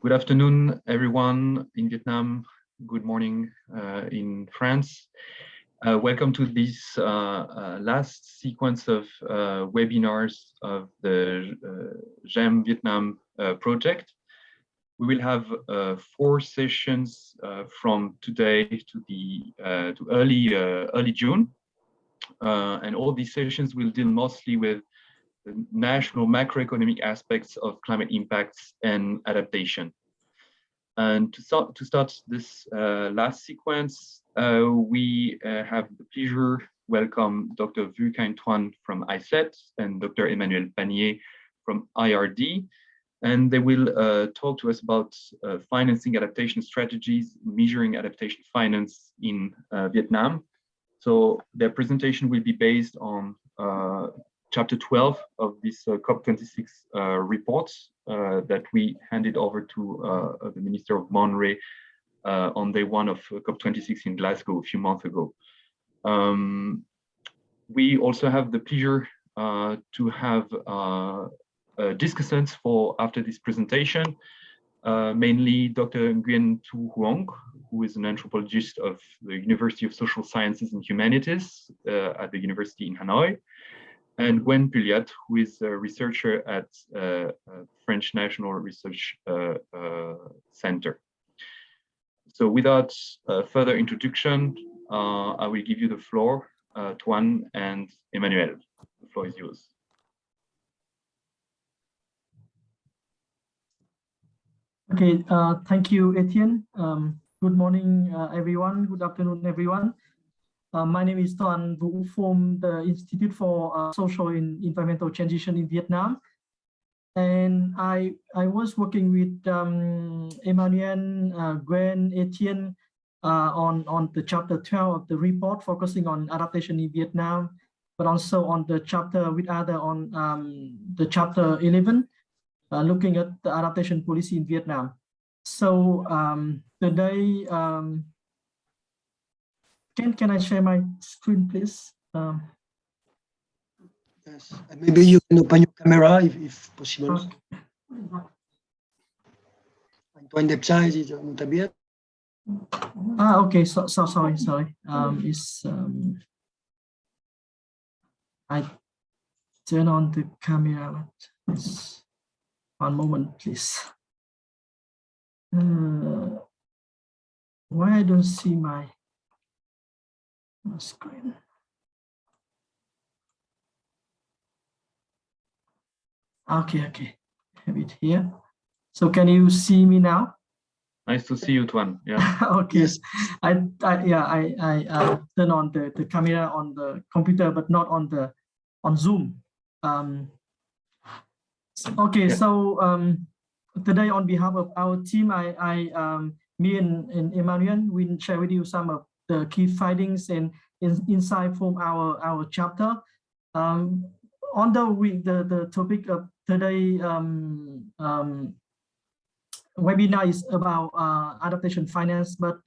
Good afternoon, everyone in Vietnam. Good morning in France. Welcome to this last sequence of webinars of the GEM Vietnam project. We will have 4 sessions from today to early June, and all these sessions will deal mostly with the national macroeconomic aspects of climate impacts and adaptation. And to start this last sequence, we have the pleasure to welcome Dr. Canh Toan from ISET and Dr. Emmanuel Pannier from IRD, and they will talk to us about financing adaptation strategies, measuring adaptation finance in Vietnam. So their presentation will be based on Chapter 12 of this COP26 report that we handed over to the Minister of Monray on day 1 of COP26 in Glasgow a few months ago. We also have the pleasure to have discussants for after this presentation, mainly Dr. Nguyen Thu Huong, who is an anthropologist of the University of Social Sciences and Humanities at the University in Hanoi, and Gwen Pulliat, who is a researcher at French National Research Center. So without further introduction, I will give you the floor, Toan and Emmanuel. The floor is yours. Okay, thank you, Etienne. Good morning, everyone. Good afternoon, everyone. My name is Toan Vu from the Institute for Social and Environmental Transition in Vietnam. And I was working with Emmanuel, Gwen, Etienne on the chapter 12 of the report, focusing on adaptation in Vietnam, but also on the chapter with other on the chapter 11, looking at the adaptation policy in Vietnam. So today, can I share my screen, please? Yes, and maybe you can open your camera if possible. Antoine Depsa is on the bit. Okay. Sorry. I turn on the camera. One moment, please. Why I don't see my screen? Okay, have it here. So can you see me now? Nice to see you, Toan. Yeah. Okay. Yes. I turn on the camera on the computer, but not on Zoom. Okay, yeah. So today on behalf of our team, me and Emmanuel will share with you some of the key findings and insight from our chapter. On the topic of today webinar is about adaptation finance, but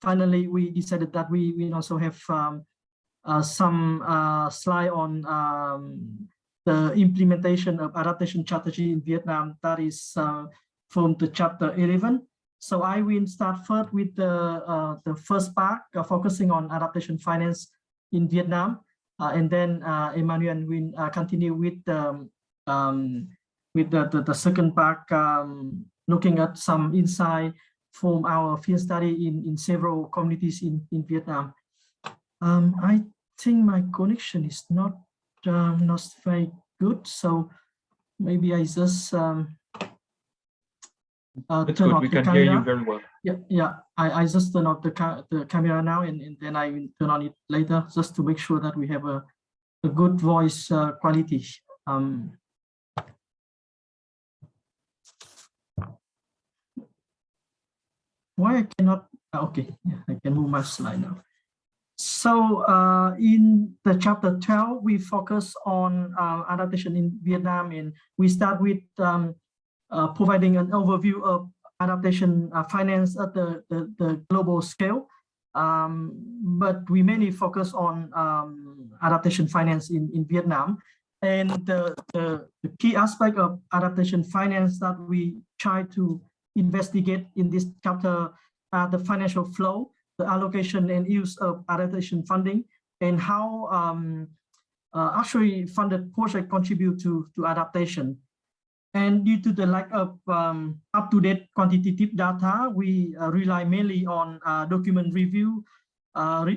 finally we decided that we also have some slide on the implementation of adaptation strategy in Vietnam, that is from the chapter 11. So I will start first with the first part, focusing on adaptation finance in Vietnam, and then Emmanuel will continue with the second part, looking at some insight from our field study in several communities in Vietnam. I think my connection is not very good, so maybe I just turn off the camera. We can hear you very well. Yeah. I just turn off the camera now, and then I will turn on it later, just to make sure that we have a good voice quality. Why I cannot? Okay, yeah, I can move my slide now. So in the chapter 12, we focus on adaptation in Vietnam, and we start with providing an overview of adaptation finance at the global scale. But we mainly focus on adaptation finance in Vietnam. And the key aspect of adaptation finance that we try to investigate in this chapter the financial flow, the allocation and use of adaptation funding, and how actually funded projects contribute to adaptation. And due to the lack of up-to-date quantitative data, we rely mainly on document review,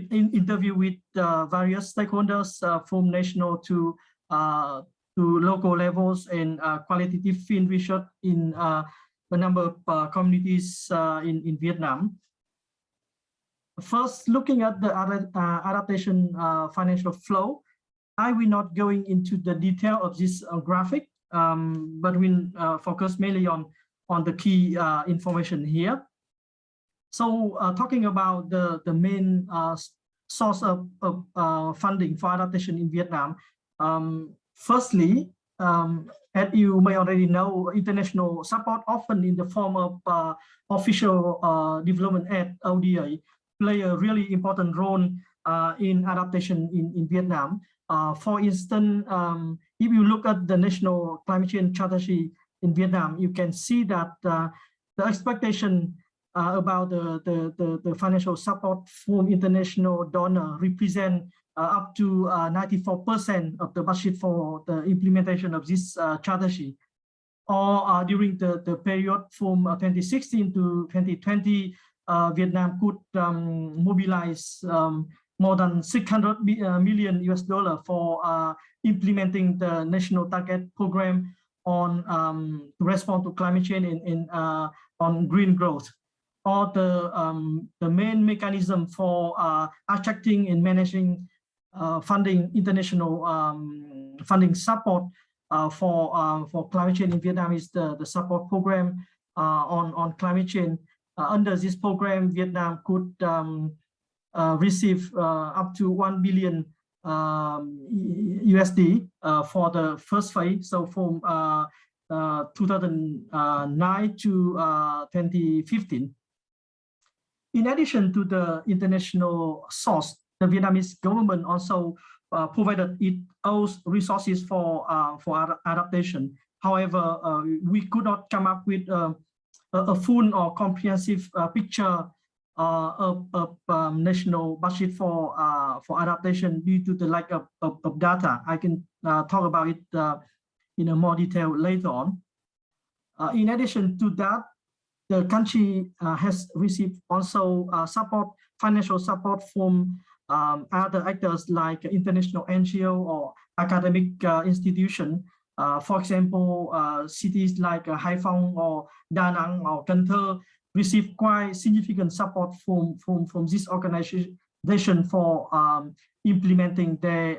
interview with various stakeholders from national to local levels, and qualitative field research in a number of communities in Vietnam. First, looking at the adaptation financial flow, I will not going into the detail of this graphic, but we'll focus mainly on the key information here. So talking about the main source of funding for adaptation in Vietnam, firstly, as you may already know, international support, often in the form of official development aid, ODA, play a really important role in adaptation in Vietnam. For instance, if you look at the national climate change strategy in Vietnam, you can see that the expectation about the financial support from international donor represent up to 94% of the budget for the implementation of this strategy. Or during the period from 2016 to 2020, Vietnam could mobilize more than $600 million for implementing the national target program on to respond to climate change and on green growth. Or the main mechanism for attracting and managing funding, international funding support for climate change in Vietnam is the support program on climate change. Under this program, Vietnam could receive up to $1 billion USD for the first phase, so from 2009 to 2015. In addition to the international source, the Vietnamese government also provided its own resources for adaptation. However, we could not come up with a full or comprehensive picture of national budget for adaptation due to the lack of data. I can talk about it in a more detail later on. In addition to that, the country has received also financial support from other actors like international NGO or academic institution. For example, cities like Hải Phòng or Da Nang or Canh Toan receive quite significant support from this organization for implementing their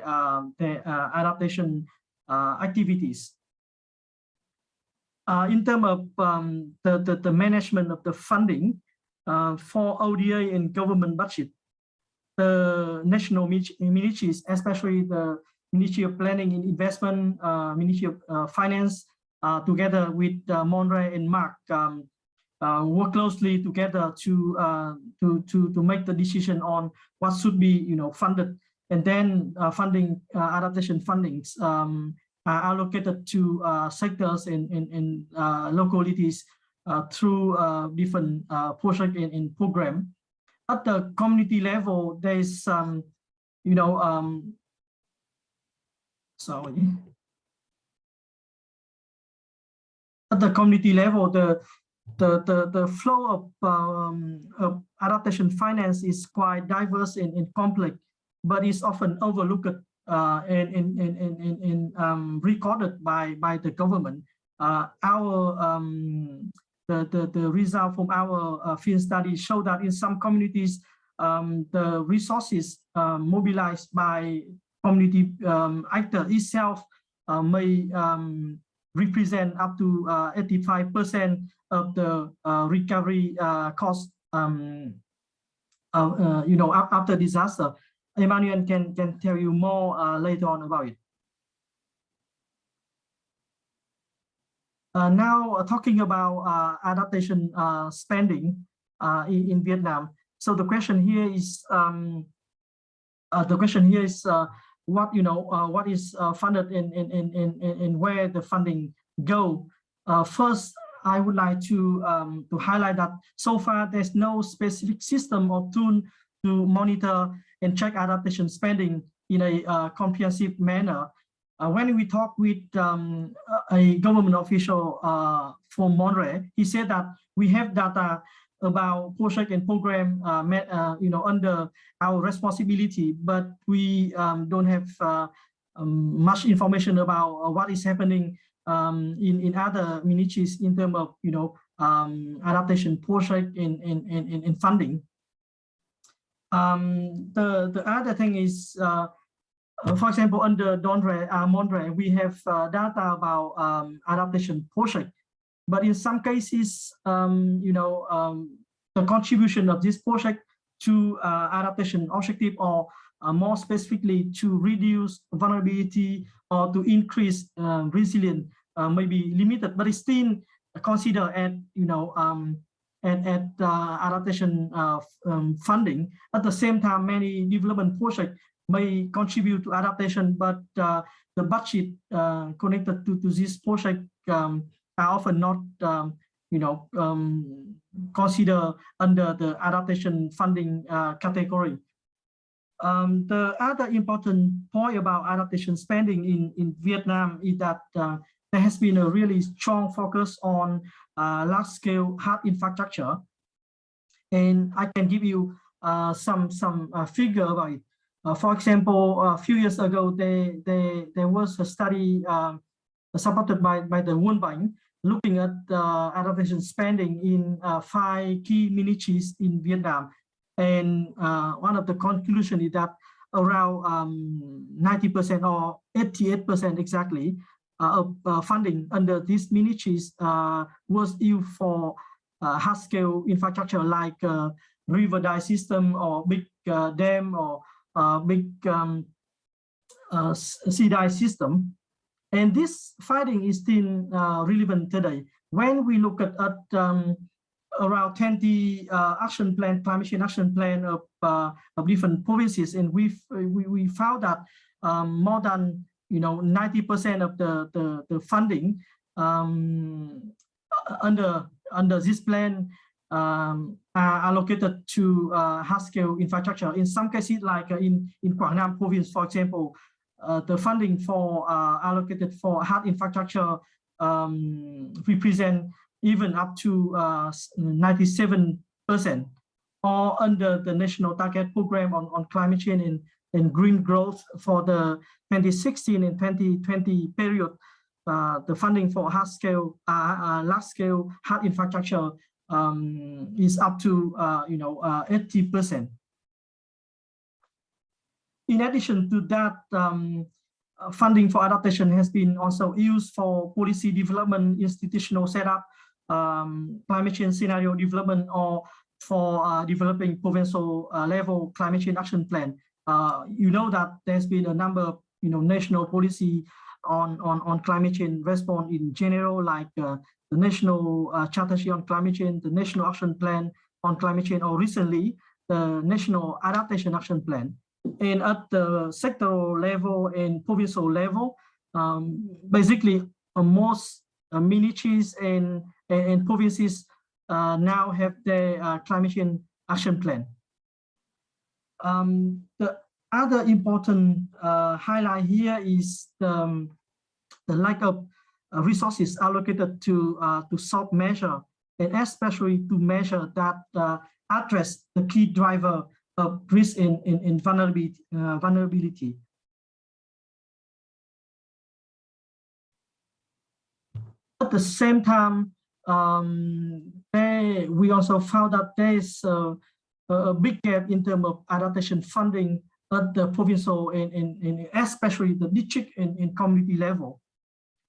adaptation activities. In terms of the management of the funding for ODA and government budget, the national ministries, especially the Ministry of Planning and Investment, Ministry of Finance, together with Monre and Mark, work closely together to make the decision on what should be funded, and then adaptation fundings are allocated to sectors and localities through different project and program. At the community level, there is at the community level, the flow of adaptation finance is quite diverse and complex, but is often overlooked and recorded by the government. The result from our field study show that in some communities, the resources mobilized by community actor itself may represent up to 85% of the recovery cost after disaster. Emmanuel can tell you more later on about it. Now talking about adaptation spending in Vietnam. So the question here is what is funded and where the funding go. First, I would like to highlight that so far there's no specific system or tool to monitor and check adaptation spending in a comprehensive manner. When we talk with a government official from Monterey, he said that we have data about project and program under our responsibility, but we don't have much information about what is happening in other ministries in terms of adaptation project and funding. The other thing is, for example, under Monterey, we have data about adaptation project, but in some cases, the contribution of this project to adaptation objective, or more specifically to reduce vulnerability or to increase resilience, may be limited, but it's still considered at adaptation funding. At the same time, many development projects may contribute to adaptation, but the budget connected to this project are often not considered under the adaptation funding category. The other important point about adaptation spending in Vietnam is that there has been a really strong focus on large-scale hard infrastructure, and I can give you some figure about it. For example, a few years ago, there was a study supported by the World Bank looking at adaptation spending in 5 key ministries in Vietnam. And one of the conclusions is that around 90% or 88% exactly of funding under these ministries was used for hard-scale infrastructure like river dye system or big dam or big sea dye system. And this finding is still relevant today. When we look at around 20 action plan, climate change action plan of different provinces, and we found that more than 90% of the funding under this plan are allocated to hard-scale infrastructure. In some cases, like in Quảng Nam province, for example, the funding for allocated for hard infrastructure represent even up to 97%, or under the National Target Program on Climate Change and Green Growth for the 2016 and 2020 period, the funding for large-scale hard infrastructure is up to 80%. In addition to that, funding for adaptation has been also used for policy development, institutional setup, climate change scenario development, or for developing provincial level climate change action plan. You know that there's been a number of national policy on climate change response in general, like the National Strategy on Climate Change, the National Action Plan on Climate Change, or recently the National Adaptation Action Plan. And at the sectoral level and provincial level, basically most ministries and provinces now have their climate change action plan. The other important highlight here is the lack of resources allocated to soft measure, and especially to measure that address the key driver of risk in vulnerability. At the same time, we also found that there is a big gap in terms of adaptation funding at the provincial and especially the district and community level.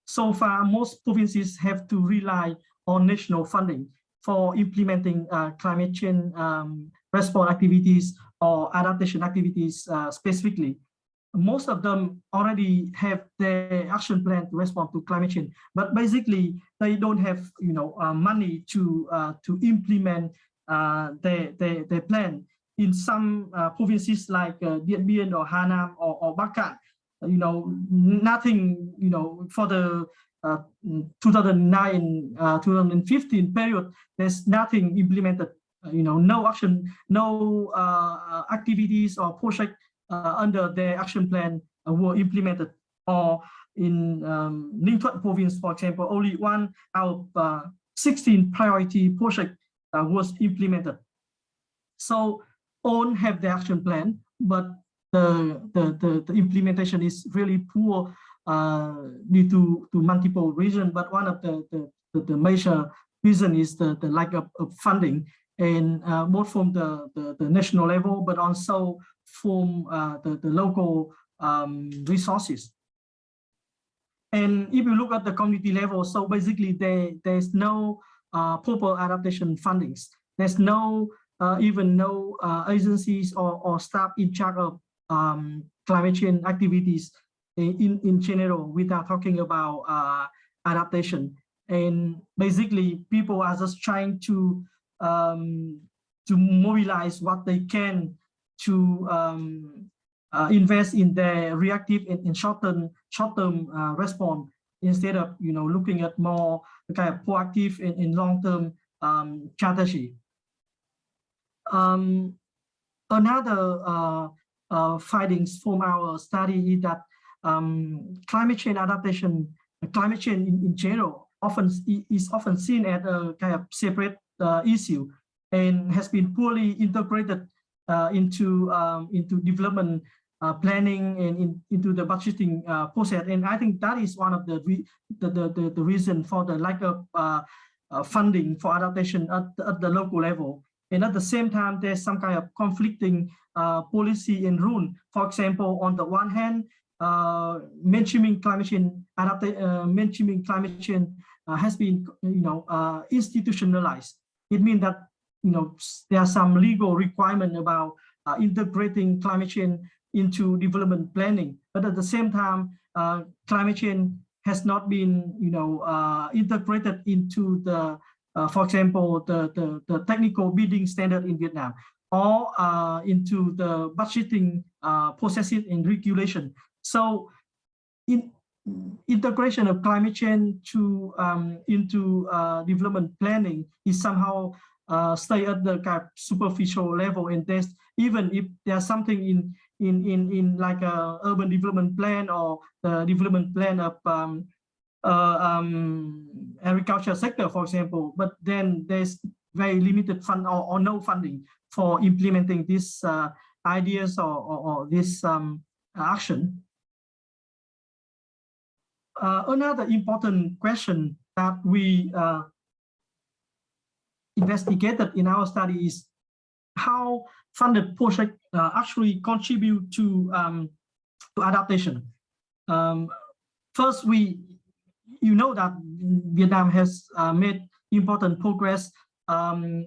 So far, most provinces have to rely on national funding for implementing climate change response activities or adaptation activities specifically. Most of them already have their action plan to respond to climate change, but basically they don't have money to implement their plan. In some provinces like Điện Biên or Hà Nam or Bắc Cạn, nothing for the 2009 2015 period, there's nothing implemented. No action, no activities or project under the action plan were implemented. Or in Ninh Thuận province, for example, only 1 out of 16 priority projects was implemented. So all have the action plan, but the implementation is really poor due to multiple reasons. But one of the major reason is the lack of funding, and both from the national level, but also from the local resources. And if you look at the community level, so basically there's no proper adaptation fundings. There's no even no agencies or staff in charge of climate change activities in general, without talking about adaptation. And basically people are just trying to mobilize what they can to invest in the reactive and short-term response, instead of looking at more kind of proactive and long-term strategy. Another findings from our study is that climate change adaptation, climate change in general, is often seen as a kind of separate issue, and has been poorly integrated into development planning and into the budgeting process. And I think that is one of the reason for the lack of funding for adaptation at the local level. And at the same time, there's some kind of conflicting policy and rule. For example, on the one hand, mainstreaming climate change has been institutionalized. It means that there are some legal requirement about integrating climate change into development planning, but at the same time, climate change has not been integrated into the for example, the technical bidding standard in Vietnam, or into the budgeting processes and regulation. So integration of climate change into development planning is somehow stay at the kind of superficial level, and there's, even if there's something in like a urban development plan or the development plan of agriculture sector, for example, but then there's very limited fund or no funding for implementing these ideas or this action. Another important question that we investigated in our study is how funded projects actually contribute to adaptation. First, that Vietnam has made important progress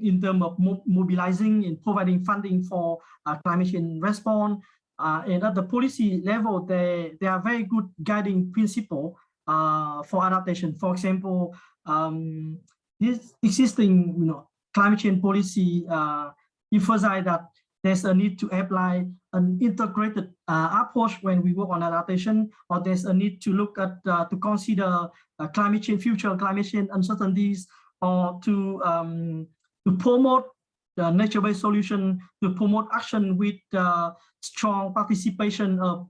in terms of mobilizing and providing funding for climate change response. And at the policy level, there are very good guiding principles for adaptation. For example, this existing climate change policy emphasize that there's a need to apply an integrated approach when we work on adaptation, or there's a need to look at to consider climate change, future climate change uncertainties, or to promote the nature-based solution, to promote action with strong participation of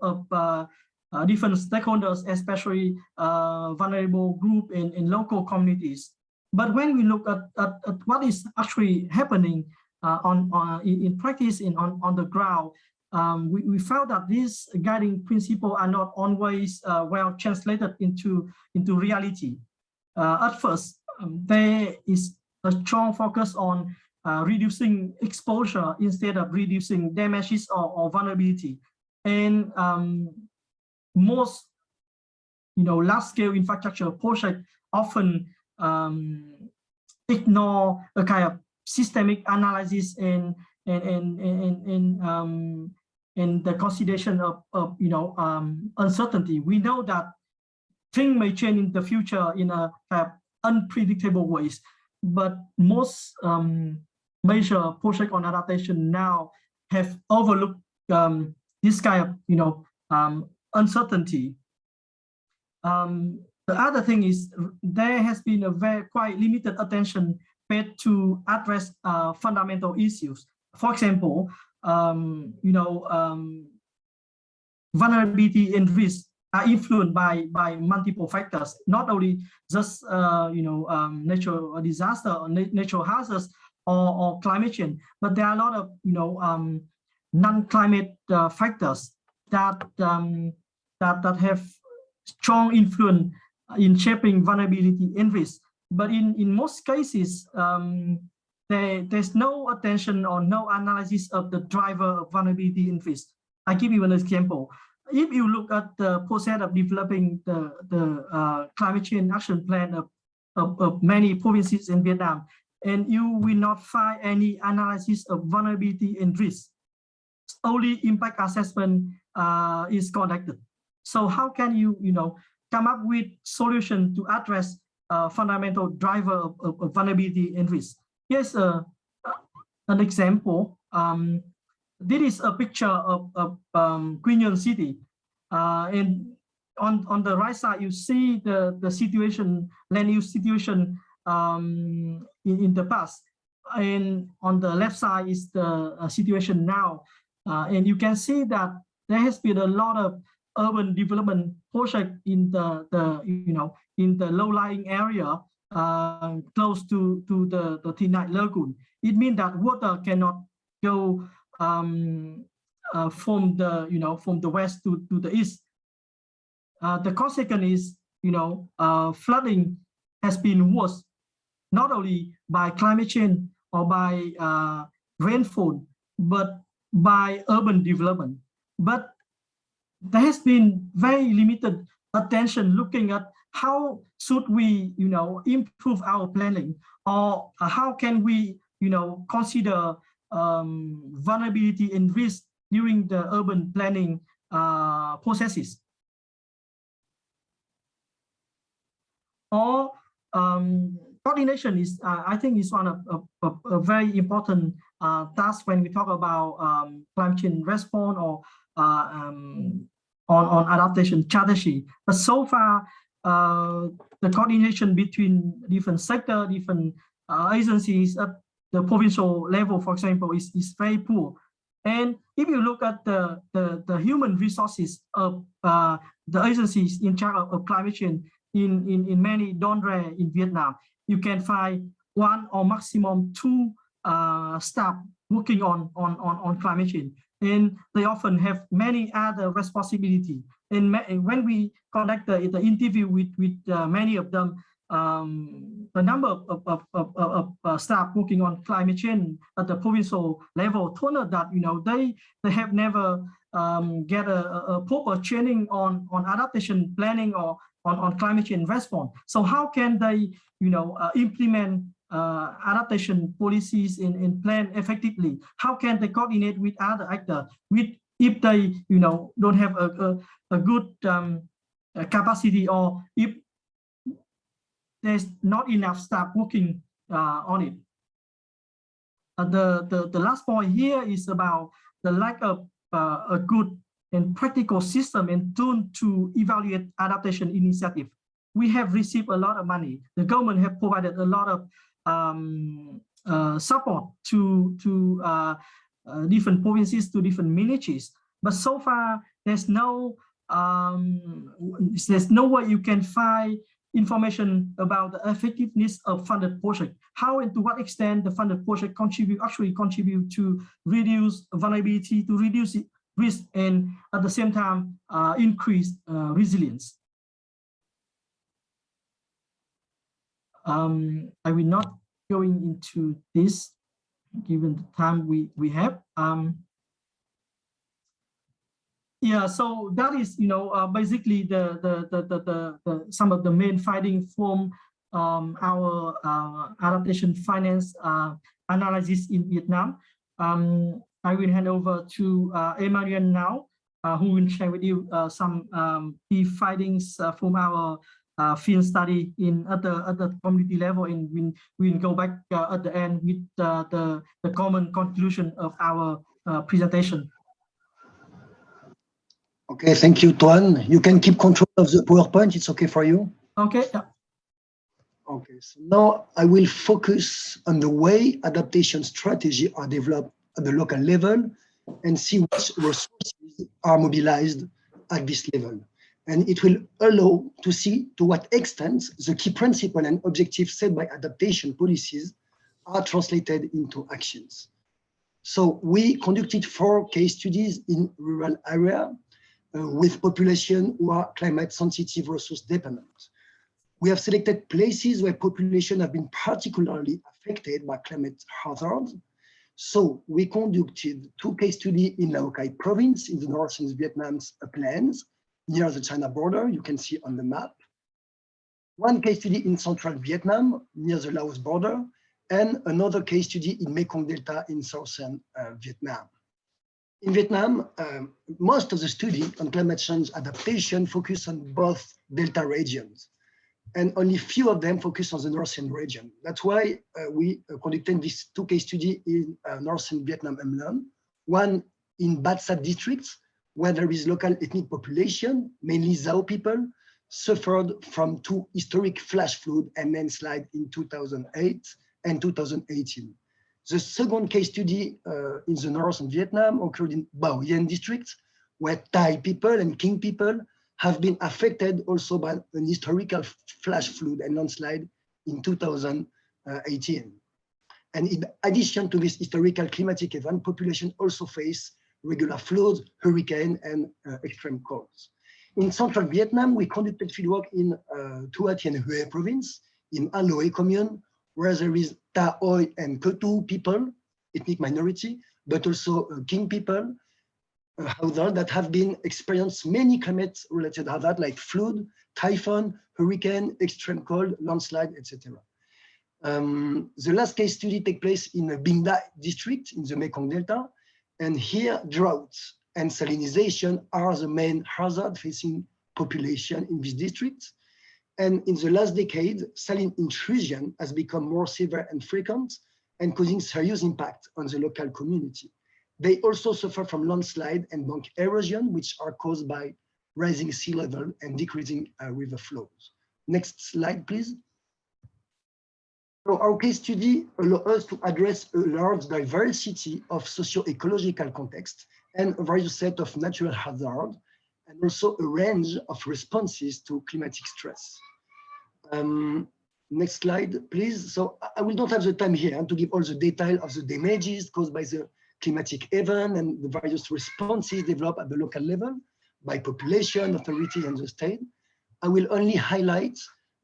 different stakeholders, especially vulnerable group in local communities. But when we look at what is actually happening in practice on the ground, we found that these guiding principles are not always well translated into reality. At first, there is a strong focus on reducing exposure instead of reducing damages or vulnerability. And most large-scale infrastructure projects often ignore a kind of systemic analysis and the consideration of uncertainty. We know that things may change in the future in a kind of unpredictable ways, but most major projects on adaptation now have overlooked this kind of uncertainty. The other thing is there has been a quite limited attention paid to address fundamental issues. For example, vulnerability and risk are influenced by multiple factors, not only just natural disaster or natural hazards or climate change, but there are a lot of non-climate factors that have strong influence in shaping vulnerability and risk. But in most cases, there's no attention or no analysis of the driver of vulnerability and risk. I give you an example. If you look at the process of developing the climate change action plan of many provinces in Vietnam, and you will not find any analysis of vulnerability and risk. Only impact assessment is conducted. So how can you come up with solution to address fundamental driver of vulnerability and risk? Here's an example. This is a picture of Quy Nhơn City, and on the right side you see the situation, land use situation in the past, and on the left side is the situation now, and you can see that there has been a lot of urban development project in the low-lying area close to the Thinite Lagoon. It means that water cannot go from the west to the east. The consequence is flooding has been worse, not only by climate change or by rainfall, but by urban development. But there has been very limited attention looking at how should we improve our planning, or how can we consider vulnerability and risk during the urban planning processes. Or coordination is, I think, is one of a very important task when we talk about climate change response or on adaptation strategy. But so far, the coordination between different sectors, different agencies at the provincial level, for example, is very poor. And if you look at the human resources of the agencies in charge of climate change in many donors in Vietnam, you can find one or maximum two staff working on climate change, and they often have many other responsibilities. And when we conduct the interview with many of them, the number of staff working on climate change at the provincial level told us that they have never get a proper training on adaptation planning or on climate change response. So how can they implement adaptation policies and plan effectively? How can they coordinate with other actors if they don't have a good capacity, or if there's not enough staff working on it? The last point here is about the lack of a good and practical system and tool to evaluate adaptation initiative. We have received a lot of money. The government have provided a lot of support to different provinces, to different ministries. But so far, there's no way you can find information about the effectiveness of funded project. How and to what extent the funded project actually contribute to reduce vulnerability, to reduce risk, and at the same time increase resilience. I will not going into this given the time we have. Yeah, so that is basically the some of the main findings from our adaptation finance analysis in Vietnam. I will hand over to Emmanuel now, who will share with you some key findings from our field study at the community level, and we will go back at the end with the common conclusion of our presentation. Okay, thank you, Toan. You can keep control of the PowerPoint. It's okay for you? Okay. Yeah. Okay, so now I will focus on the way adaptation strategies are developed at the local level and see which resources are mobilized at this level. And it will allow to see to what extent the key principle and objectives set by adaptation policies are translated into actions. So we conducted 4 case studies in rural area with population who are climate sensitive, resource dependent. We have selected places where population have been particularly affected by climate hazards. So we conducted 2 case studies in Lao Cai province in the northern Vietnam's uplands near the China border, you can see on the map. 1 case study in central Vietnam near the Laos border, and another case study in Mekong Delta in southern Vietnam. In Vietnam, most of the study on climate change adaptation focus on both Delta regions, and only few of them focus on the northern region. That's why we conducted these 2 case studies in northern Vietnam and Long, one in Bat Sat district, where there is local ethnic population, mainly Dao people, suffered from 2 historic flash flood and landslide in 2008 and 2018. The second case study in the northern Vietnam occurred in Bao Yen district, where Thai people and King people have been affected also by an historical flash flood and landslide in 2018. And in addition to this historical climatic event, population also face regular floods, hurricane, and extreme colds. In central Vietnam, we conducted fieldwork in Thu Thien Hue province, in Aloe commune, where there is Ta Oi and Ketu people, ethnic minority, but also King people, that have been experienced many climate-related hazards like flood, typhoon, hurricane, extreme cold, landslide, etc. The last case study takes place in Binh Da district in the Mekong Delta, and here droughts and salinization are the main hazard facing population in this district. And in the last decade, saline intrusion has become more severe and frequent and causing serious impact on the local community. They also suffer from landslide and bank erosion, which are caused by rising sea level and decreasing river flows. Next slide, please. So our case study allows us to address a large diversity of socio-ecological contexts and a various set of natural hazards, and also a range of responses to climatic stress. Next slide, please. So I will not have the time here to give all the detail of the damages caused by the climatic event and the various responses developed at the local level by population, authority, and the state. I will only highlight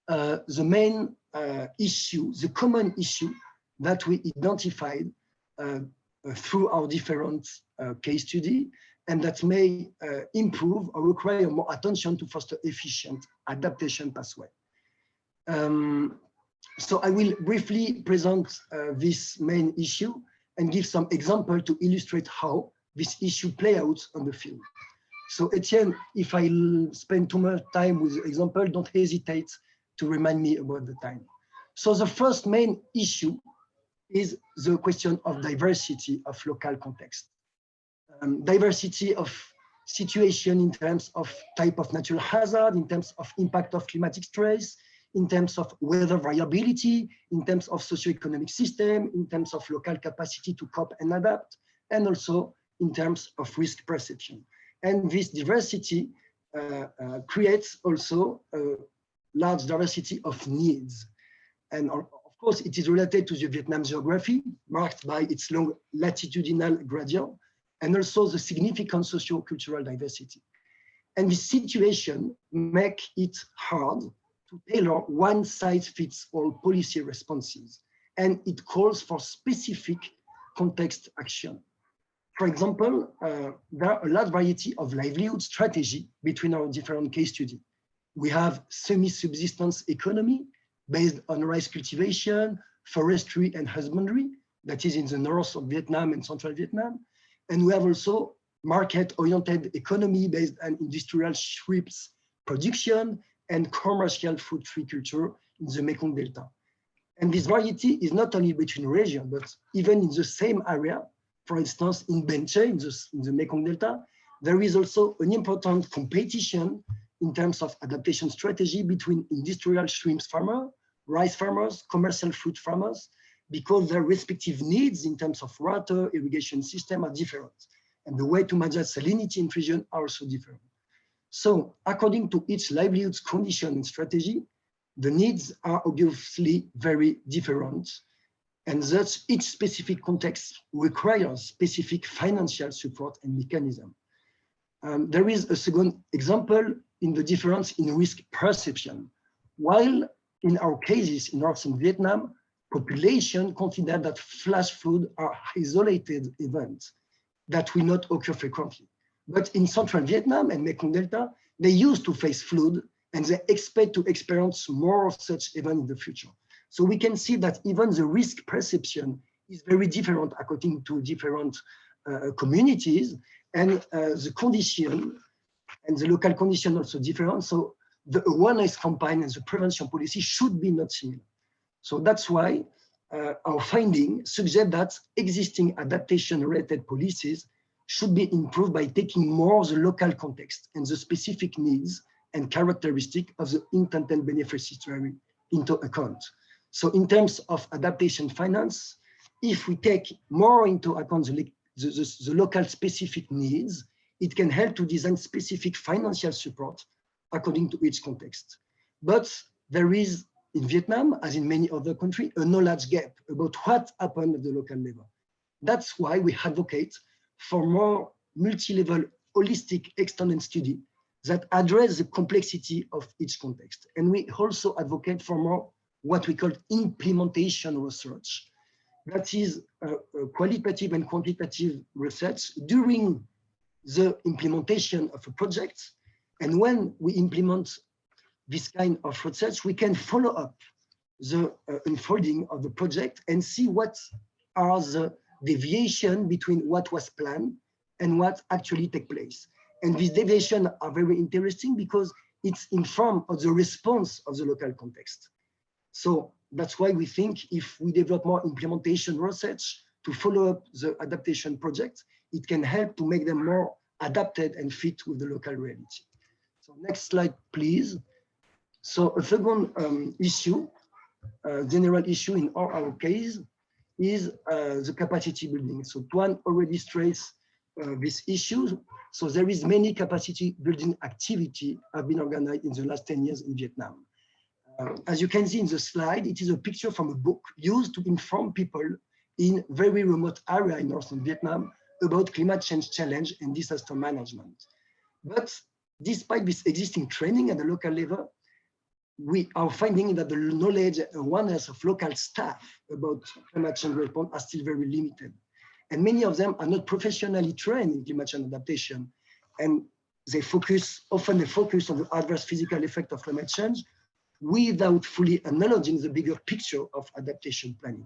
the main issue, the common issue that we identified through our different case study, and that may improve or require more attention to foster efficient adaptation pathway. So I will briefly present this main issue and give some example to illustrate how this issue play out on the field. So Etienne, if I spend too much time with the example, don't hesitate to remind me about the time. So the first main issue is the question of diversity of local context. Diversity of situation in terms of type of natural hazard, in terms of impact of climatic stress, in terms of weather variability, in terms of socioeconomic system, in terms of local capacity to cope and adapt, and also in terms of risk perception. And this diversity creates also a large diversity of needs. And of course, it is related to the Vietnam geography, marked by its long latitudinal gradient, and also the significant socio-cultural diversity. And this situation makes it hard to tailor one-size-fits-all policy responses, and it calls for specific context action. For example, there are a large variety of livelihood strategy between our different case studies. We have semi-subsistence economy based on rice cultivation, forestry, and husbandry, that is in the north of Vietnam and central Vietnam. And we have also market-oriented economy based on industrial shrimps production and commercial food tree culture in the Mekong Delta. And this variety is not only between regions, but even in the same area. For instance, in Bến Tre, in the Mekong Delta, there is also an important competition in terms of adaptation strategy between industrial shrimp farmer, rice farmers, commercial fruit farmers, because their respective needs in terms of water, irrigation system are different. And the way to manage salinity in region are also different. So according to each livelihood's condition and strategy, the needs are obviously very different. And thus each specific context requires specific financial support and mechanism. There is a second example in the difference in risk perception. While in our cases in northern Vietnam, population consider that flash flood are isolated events that will not occur frequently. But in central Vietnam and Mekong Delta, they used to face flood and they expect to experience more of such events in the future. So we can see that even the risk perception is very different according to different communities, and the condition and the local condition also different. So the awareness campaign and the prevention policy should be not similar. So that's why our finding suggests that existing adaptation-related policies should be improved by taking more the local context and the specific needs and characteristic of the intended beneficiary into account. So in terms of adaptation finance, if we take more into account the local specific needs, it can help to design specific financial support according to each context. But there is, in Vietnam, as in many other countries, a knowledge gap about what happened at the local level. That's why we advocate for more multi-level holistic extended study that address the complexity of each context. And we also advocate for more what we call implementation research. That is qualitative and quantitative research during the implementation of a project. And when we implement this kind of research, we can follow up the unfolding of the project and see what are the deviation between what was planned and what actually take place. And these deviations are very interesting because it's informed of the response of the local context. So that's why we think if we develop more implementation research to follow up the adaptation project, it can help to make them more adapted and fit with the local reality. So next slide, please. So a second issue, general issue in our case, is the capacity building. So Toan already stressed this issue. So there is many capacity building activity have been organized in the last 10 years in Vietnam. As you can see in the slide, it is a picture from a book used to inform people in very remote area in northern Vietnam about climate change challenge and disaster management. But despite this existing training at the local level, we are finding that the knowledge and awareness of local staff about climate change response are still very limited. And many of them are not professionally trained in climate change adaptation. And often they focus on the adverse physical effect of climate change without fully acknowledging the bigger picture of adaptation planning.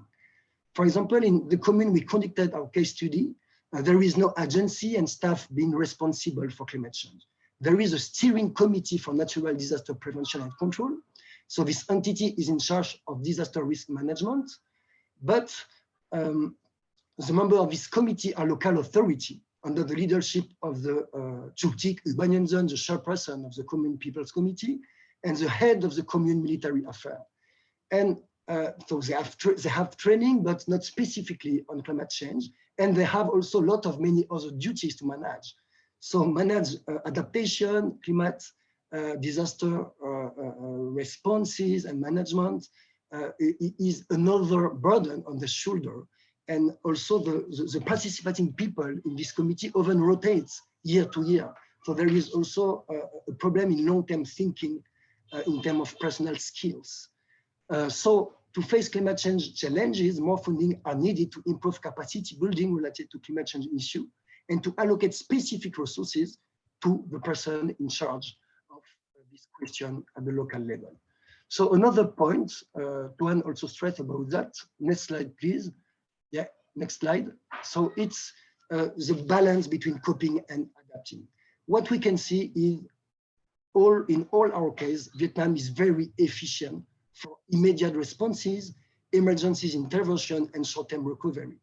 For example, in the commune we conducted our case study, there is no agency and staff being responsible for climate change. There is a steering committee for natural disaster prevention and control. So this entity is in charge of disaster risk management, but the members of this committee are local authority under the leadership of the Chuktik Ubanyanzon, the chairperson of the Commune People's Committee, and the head of the commune military affairs. And so they have training, but not specifically on climate change. And they have also a lot of many other duties to manage. So manage adaptation, climate disaster responses and management is another burden on the shoulder. And also the participating people in this committee often rotates year to year. So there is also a problem in long-term thinking in terms of personal skills. So to face climate change challenges, more funding are needed to improve capacity building related to climate change issue and to allocate specific resources to the person in charge of this question at the local level. So another point, Toan also stressed about that. Next slide, please. Yeah, next slide. So it's the balance between coping and adapting. What we can see is in all our cases, Vietnam is very efficient for immediate responses, emergencies intervention, and short-term recovery.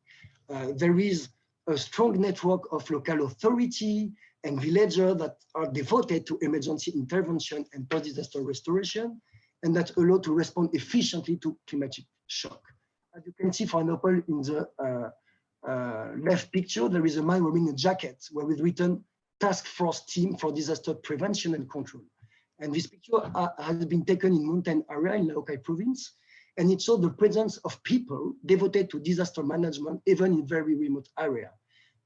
There is a strong network of local authority and villagers that are devoted to emergency intervention and post-disaster restoration, and that allow to respond efficiently to climatic shock. As you can see, for example, in the left picture, there is a man wearing a jacket where we've written Task Force Team for Disaster Prevention and Control. And this picture has been taken in mountain area in Laokai province, and it shows the presence of people devoted to disaster management, even in very remote area.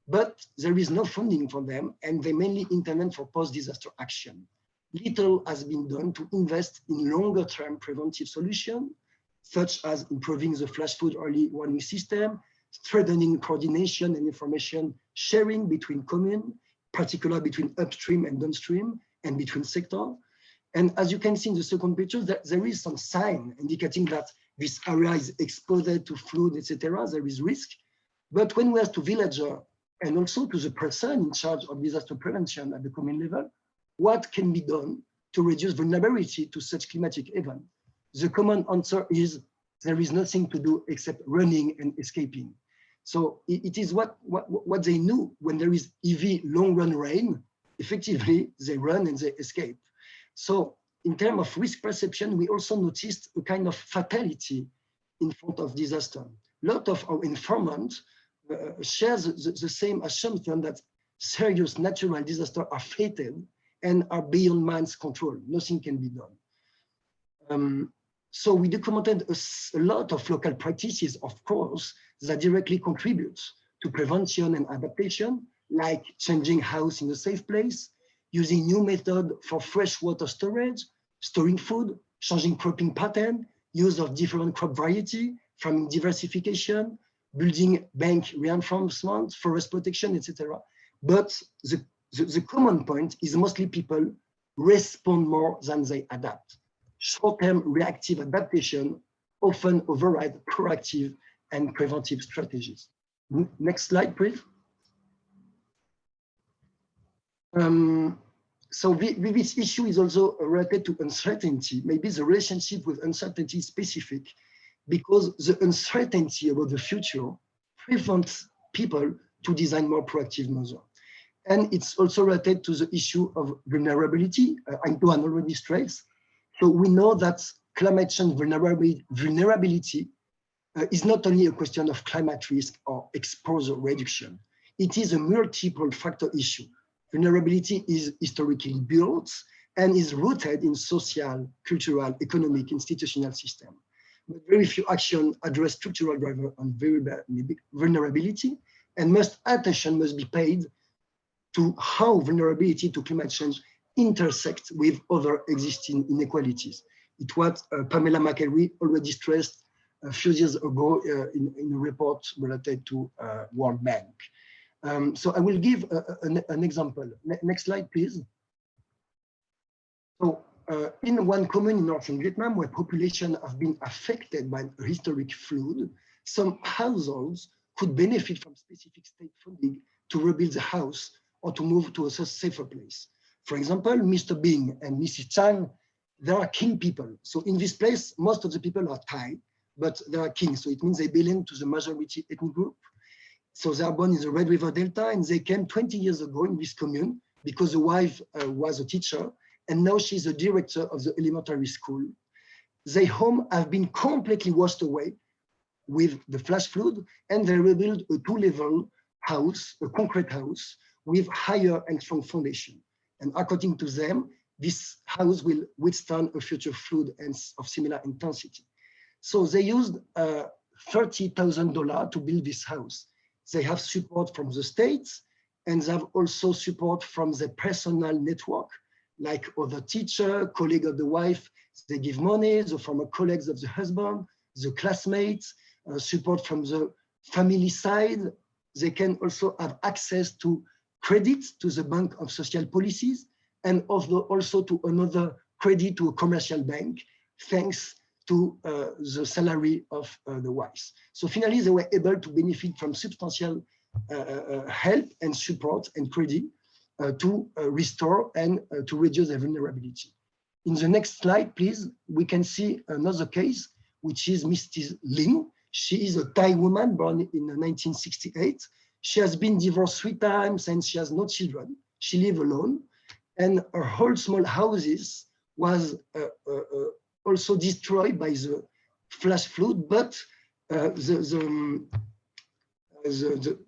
But there is no funding for them, and they mainly intervene for post-disaster action. Little has been done to invest in longer-term preventive solutions, such as improving the flash flood early warning system, strengthening coordination and information sharing between communes, particularly between upstream and downstream, and between sectors. And as you can see in the second picture, there is some sign indicating that this area is exposed to flood, etc. There is risk. But when we ask to villagers and also to the person in charge of disaster prevention at the commune level, what can be done to reduce vulnerability to such climatic events? The common answer is there is nothing to do except running and escaping. So it is what they knew. When there is heavy long-run rain, effectively they run and they escape. So in terms of risk perception, we also noticed a kind of fatality in front of disaster. A lot of our informants share the same assumption that serious natural disasters are fatal and are beyond man's control. Nothing can be done. So we documented a lot of local practices, of course, that directly contribute to prevention and adaptation, like changing house in a safe place, using new method for fresh water storage, storing food, changing cropping pattern, use of different crop variety, farming diversification, building bank reinforcement, forest protection, etc. But the common point is mostly people respond more than they adapt. Short-term reactive adaptation often override proactive and preventive strategies. Next slide, please. So this issue is also related to uncertainty. Maybe the relationship with uncertainty is specific because the uncertainty about the future prevents people to design more proactive measures. And it's also related to the issue of vulnerability. Canh Toan already stressed. So we know that climate change vulnerability is not only a question of climate risk or exposure reduction. It is a multiple factor issue. Vulnerability is historically built and is rooted in social, cultural, economic, institutional system. But very few actions address structural drivers on vulnerability, and most attention must be paid to how vulnerability to climate change intersect with other existing inequalities. It was Pamela McElwee already stressed a few years ago in a report related to World Bank. So I will give an example. Next slide, please. So in one commune in northern Vietnam where population have been affected by a historic flood, some households could benefit from specific state funding to rebuild the house or to move to a safer place. For example, Mr. Bing and Mrs. Chang, they are king people. So in this place, most of the people are Thai, but they are kings. So it means they belong to the majority ethnic group. So they are born in the Red River Delta, and they came 20 years ago in this commune because the wife was a teacher, and now she's a director of the elementary school. Their home have been completely washed away with the flash flood, and they rebuilt a 2-level house, a concrete house, with higher and strong foundation. And according to them, this house will withstand a future flood and of similar intensity. So they used $30,000 to build this house. They have support from the states, and they have also support from the personal network, like other teacher, colleague of the wife, they give money, the former colleagues of the husband, the classmates, support from the family side. They can also have access to credit to the Bank of Social Policies, and also to another credit to a commercial bank, thanks to the salary of the wives. So finally, they were able to benefit from substantial help and support and credit to restore and to reduce their vulnerability. In the next slide, please, we can see another case, which is Mrs. Ling. She is a Thai woman born in 1968. She has been divorced 3 times and she has no children. She lived alone, and her whole small houses was also destroyed by the flash flood, but the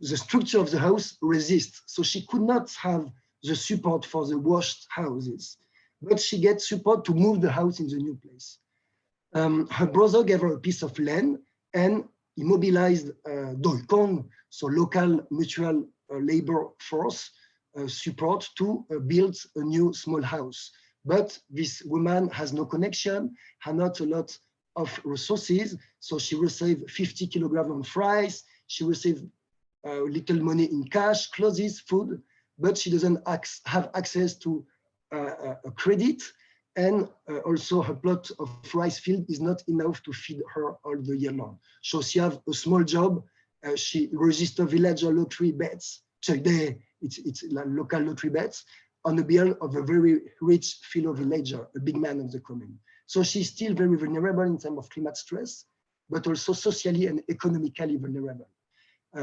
structure of the house resists. So she could not have the support for the washed houses, but she gets support to move the house in the new place. Her brother gave her a piece of land and immobilized Dolkong, so local mutual labor force support to build a new small house. But this woman has no connection, has not a lot of resources, so she received 50 kilograms of rice, she received little money in cash, clothes, food, but she doesn't have access to a credit, and also her plot of rice field is not enough to feed her all the year long. So she has a small job, she registered villager lottery bets, so it's like local lottery bets, on the bill of a very rich fellow villager, a big man of the commune. So she's still very vulnerable in terms of climate stress, but also socially and economically vulnerable.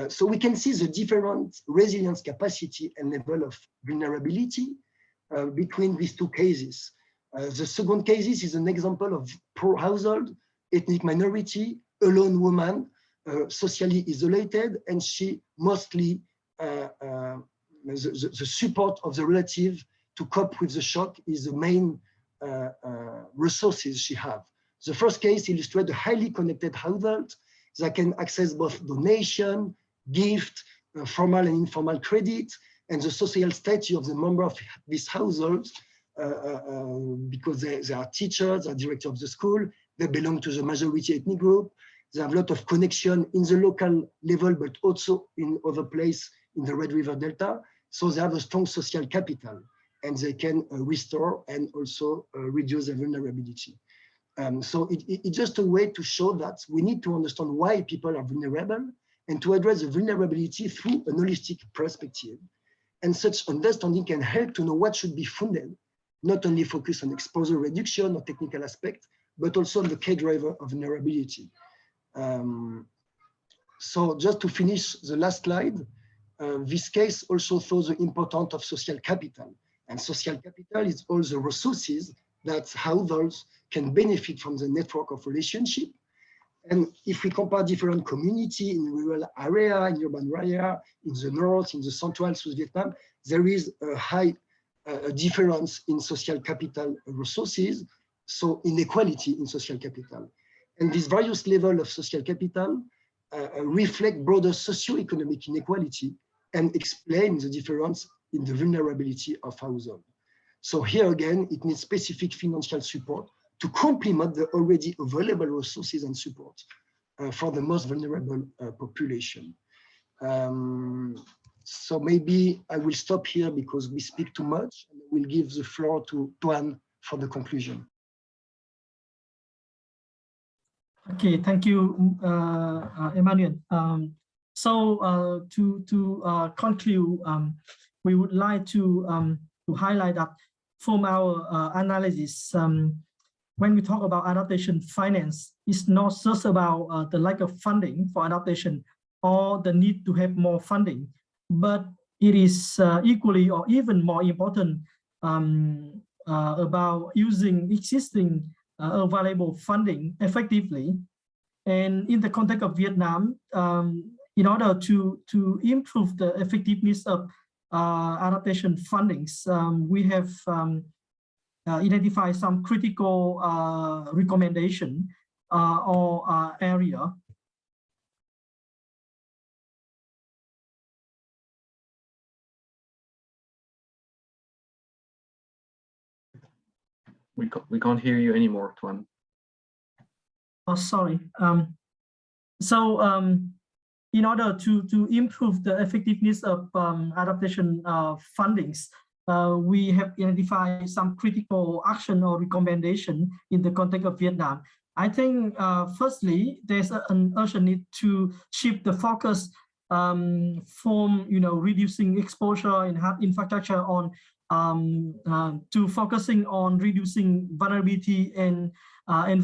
So we can see the different resilience capacity and level of vulnerability between these two cases. The second case is an example of poor household, ethnic minority, alone woman, socially isolated, and she mostly the support of the relative to cope with the shock is the main resources she has. The first case illustrates a highly connected household that can access both donation, gift, formal and informal credit, and the social status of the member of this household, because they are teachers, they are director of the school, they belong to the majority ethnic group, they have a lot of connection in the local level, but also in other places in the Red River Delta. So they have a strong social capital, and they can restore and also reduce their vulnerability. So it's just a way to show that we need to understand why people are vulnerable and to address the vulnerability through a holistic perspective. And such understanding can help to know what should be funded, not only focus on exposure reduction or technical aspect, but also on the key driver of vulnerability. So just to finish the last slide, this case also shows the importance of social capital. And social capital is all the resources that households can benefit from the network of relationship. And if we compare different communities in rural area, in urban area, in the north, in the central South Vietnam, there is a high difference in social capital resources, so inequality in social capital. And these various levels of social capital reflect broader socio-economic inequality and explain the difference in the vulnerability of households. So here again, it needs specific financial support to complement the already available resources and support for the most vulnerable population. So maybe I will stop here because we speak too much, and I will give the floor to Toan for the conclusion. Okay, thank you, Emmanuel. So to conclude, we would like to highlight that from our analysis, when we talk about adaptation finance, it's not just about the lack of funding for adaptation or the need to have more funding, but it is equally or even more important about using existing available funding effectively. And in the context of Vietnam, in order to improve the effectiveness of adaptation fundings, we have identified some critical recommendation or area. We can't hear you anymore, Toan. Oh, sorry. In order to improve the effectiveness of adaptation fundings, we have identified some critical action or recommendation in the context of Vietnam. I think, firstly, there's an urgent need to shift the focus from reducing exposure in infrastructure on to focusing on reducing vulnerability and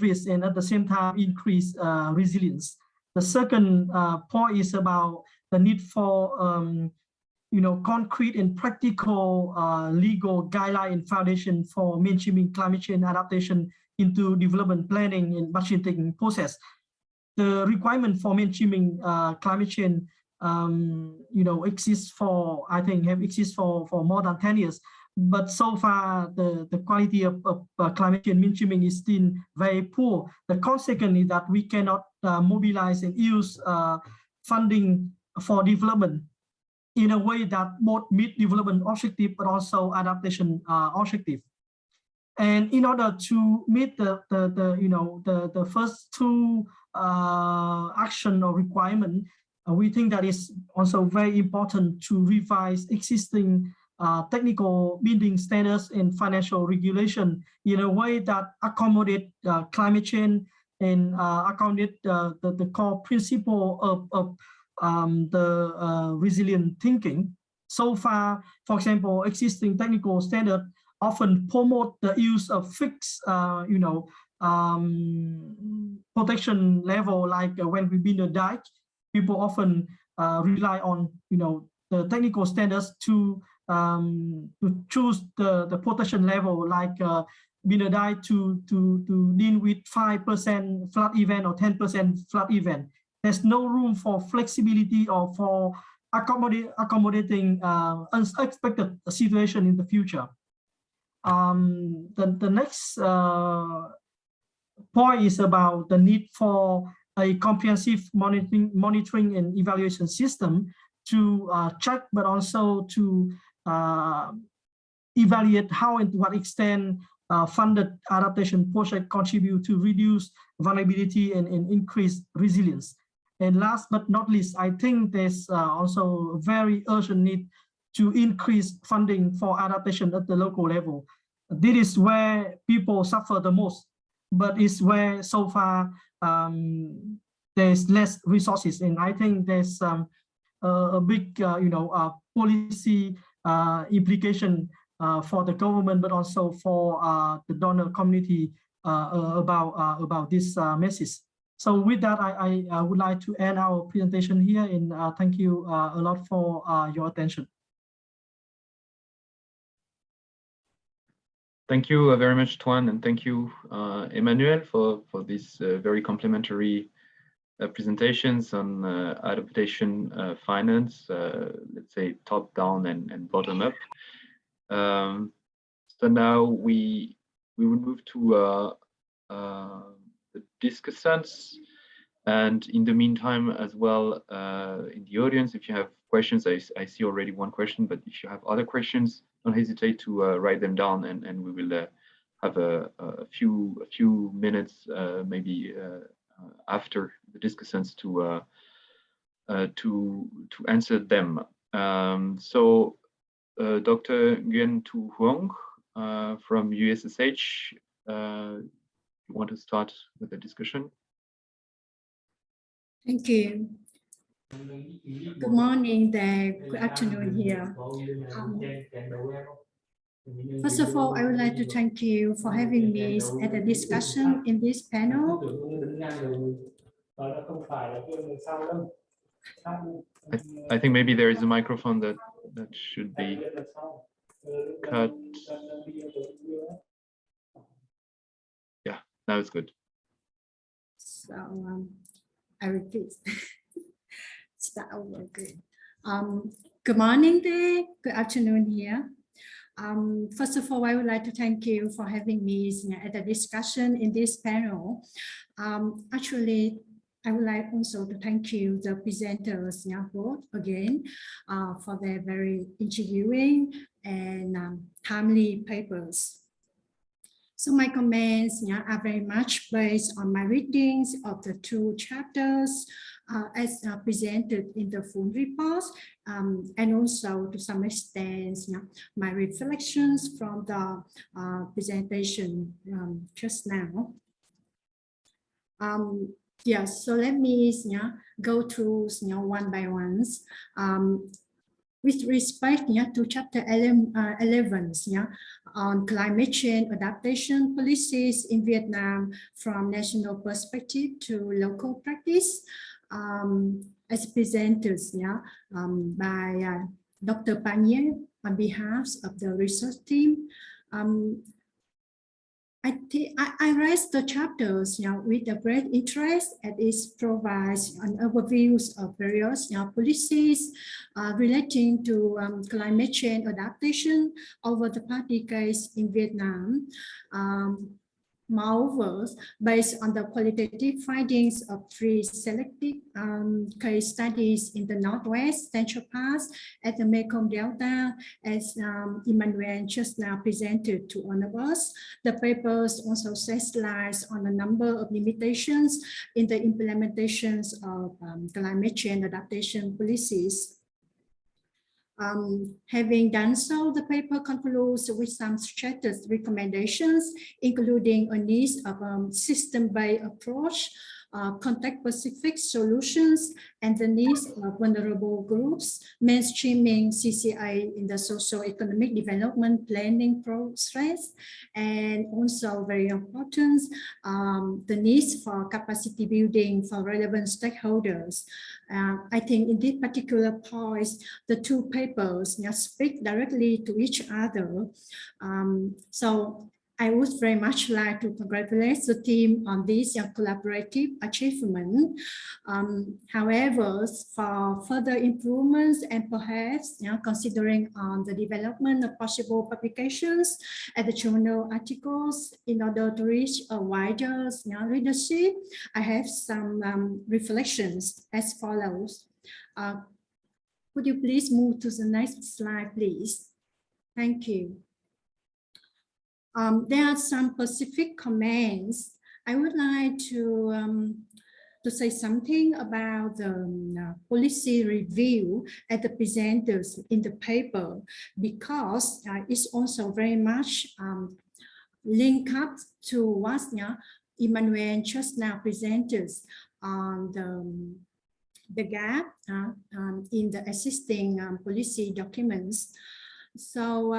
risk, and at the same time increase resilience. The second point is about the need for concrete and practical legal guideline and foundation for mainstreaming climate change adaptation into development planning and budgeting process. The requirement for mainstreaming climate change, exists for, I think, have existed for more than 10 years. But so far, the quality of climate change mainstreaming is still very poor. The consequence is that we cannot mobilize and use funding for development in a way that both meet development objective but also adaptation objective. And in order to meet the first two action or requirement, we think that it's also very important to revise existing technical building standards and financial regulation in a way that accommodate climate change and accommodate the core principle of the resilient thinking. So far, for example, existing technical standards often promote the use of fixed, protection level, like when we build a dike, people often rely on, the technical standards to choose the protection level, like build a dike to deal with 5% flood event or 10% flood event. There's no room for flexibility or for accommodating unexpected situation in the future. The next point is about the need for a comprehensive monitoring and evaluation system to check, but also to evaluate how and to what extent funded adaptation projects contribute to reduce vulnerability and increase resilience. And last but not least, I think there's also a very urgent need to increase funding for adaptation at the local level. This is where people suffer the most, but it's where so far there's less resources. And I think there's a big, policy implication for the government, but also for the donor community about this message. So with that, I would like to end our presentation here, and thank you a lot for your attention. Thank you very much, Toan, and thank you, Emmanuel, for these very complimentary presentations on adaptation finance, let's say top down and bottom up. So now we will move to the discussants, and in the meantime as well, in the audience, if you have questions, I see already one question, but if you have other questions, don't hesitate to write them down, and we will have a few minutes, maybe after the discussants to answer them. So Dr. Nguyen Tu Huong from USSH, you want to start with the discussion? Thank you. Good morning there, good afternoon here. First of all, I would like to thank you for having me at the discussion in this panel. I think maybe there is a microphone that should be cut. Yeah, now it's good. So I repeat. Start over. Good. Good morning there, good afternoon here. First of all, I would like to thank you for having me at the discussion in this panel. Actually, I would like also to thank you, the presenters, both again, for their very intriguing and timely papers. So my comments are very much based on my readings of the two chapters as presented in the full report, and also to some extent my reflections from the presentation just now. Yes, so let me go through one by one. With respect to chapter 11 on climate change adaptation policies in Vietnam from national perspective to local practice, as presented by Dr. Pannier on behalf of the research team. I read the chapters with a great interest, and it provides an overview of various policies relating to climate change adaptation over the past decades in Vietnam. Moreover, based on the qualitative findings of 3 selected case studies in the Northwest Central Pass at the Mekong Delta, as Emmanuel just now presented to all of us, the papers also sheds light on a number of limitations in the implementations of climate change adaptation policies. Having done so, the paper concludes with some suggested recommendations, including a need of a system-based approach, context-specific solutions, and the needs of vulnerable groups, mainstreaming CCA in the socio-economic development planning process, and also very important, the needs for capacity building for relevant stakeholders. I think in this particular point, the 2 papers speak directly to each other. So I would very much like to congratulate the team on this collaborative achievement. However, for further improvements and perhaps considering on the development of possible publications at the journal articles in order to reach a wider readership, I have some reflections as follows. Could you please move to the next slide, please? Thank you. There are some specific comments. I would like to say something about the policy review at the presenters in the paper, because it's also very much linked up to what Emmanuel just now presented on the gap in the existing policy documents. So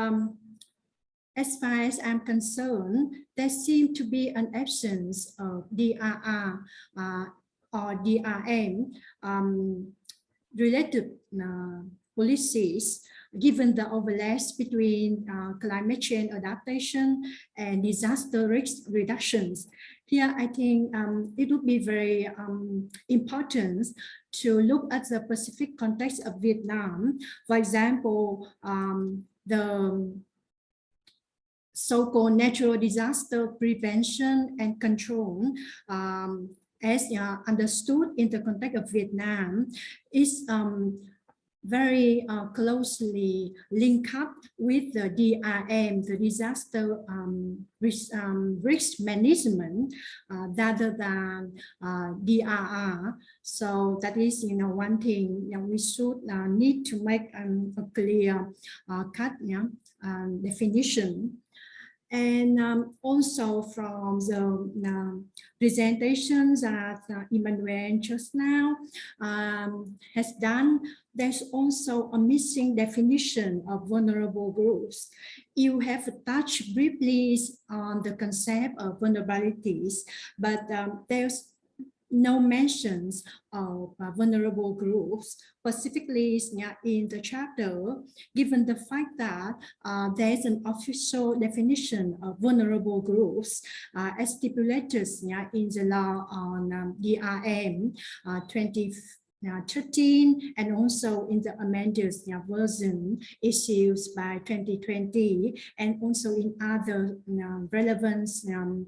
as far as I'm concerned, there seems to be an absence of DRR or DRM related policies, given the overlaps between climate change adaptation and disaster risk reductions. Here, I think it would be very important to look at the specific context of Vietnam. For example, the so-called natural disaster prevention and control, as understood in the context of Vietnam, is very closely linked up with the DRM, the disaster risk management, rather than DRR. So that is, one thing we should need to make a clear cut definition. And also from the presentations that Emmanuel just now has done, there's also a missing definition of vulnerable groups. You have touched briefly on the concept of vulnerabilities, but there's no mentions of vulnerable groups, specifically in the chapter, given the fact that there's an official definition of vulnerable groups as stipulated in the law on DRM 2013, and also in the amended version issued by 2020, and also in other relevant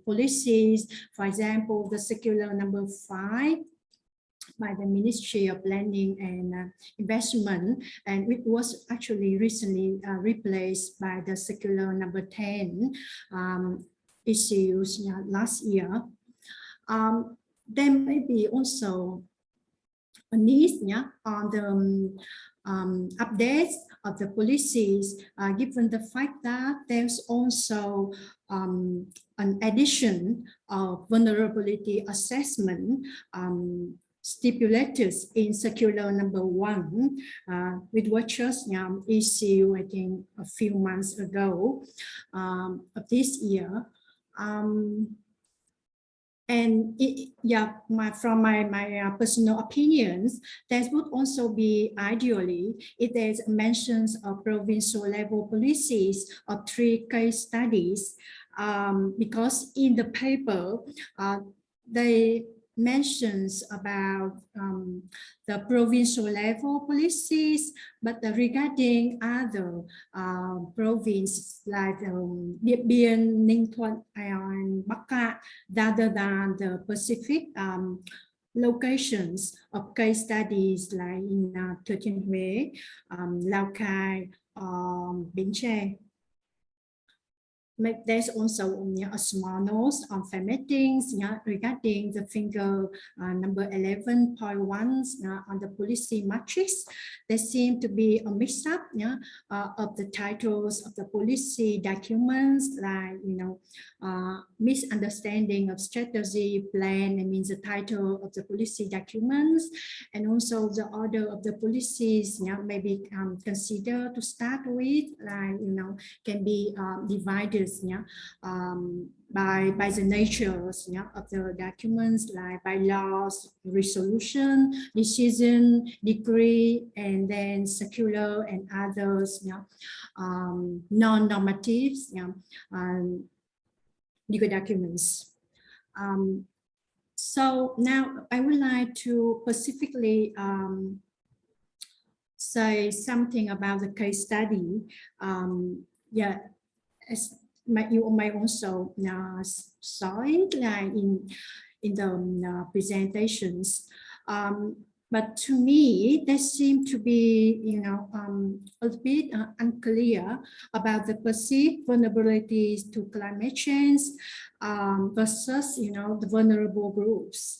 policies. For example, the circular number 5 by the Ministry of Planning and Investment, and it was actually recently replaced by the circular number 10 issued last year. There may be also a need on the updates of the policies, given the fact that there's also an addition of vulnerability assessment stipulated in circular number 1, which was just issued, I think, a few months ago of this year. And from my personal opinions, that would also be ideally if there's mentions of provincial level policies or 3 case studies, because in the paper they mentions about the provincial level policies, but regarding other provinces like Điện Biên, Ninh Thuận, and Bắc Cạn, rather than the specific locations of case studies like in Thừa Thiên Huế, Lào Cai, Bến Tre. There's also a small note on formattings regarding the figure number 11.1 on the policy matrix. There seem to be a mix-up of the titles of the policy documents, like misunderstanding of strategy plan. It means the title of the policy documents, and also the order of the policies maybe considered to start with, like can be divided by the natures of the documents, like by laws, resolution, decision, decree, and then circular and others non-normative legal documents. So now I would like to specifically say something about the case study. You may also saw it like in the presentations, but to me they seem to be a bit unclear about the perceived vulnerabilities to climate change versus the vulnerable groups.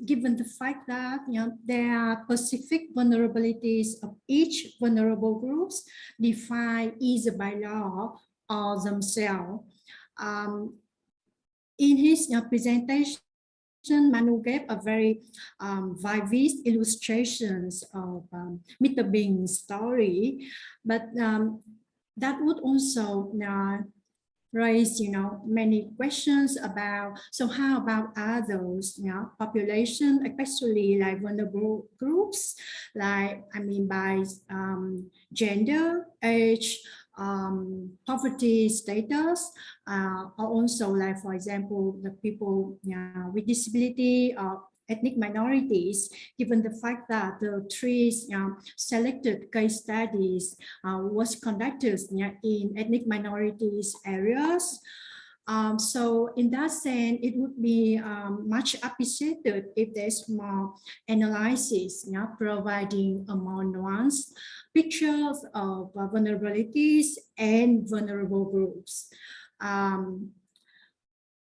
Given the fact that there are specific vulnerabilities of each vulnerable groups defined either by law or themselves. In his presentation, Manu gave a very vivid illustrations of Mr. Bing's story, but that would also raise many questions about, so how about others population, especially like vulnerable groups, like by gender, age, poverty status, or also like, for example, the people with disability or ethnic minorities, given the fact that the 3 selected case studies was conducted in ethnic minorities areas. So in that sense, it would be much appreciated if there's more analysis, providing a more nuanced pictures of vulnerabilities and vulnerable groups.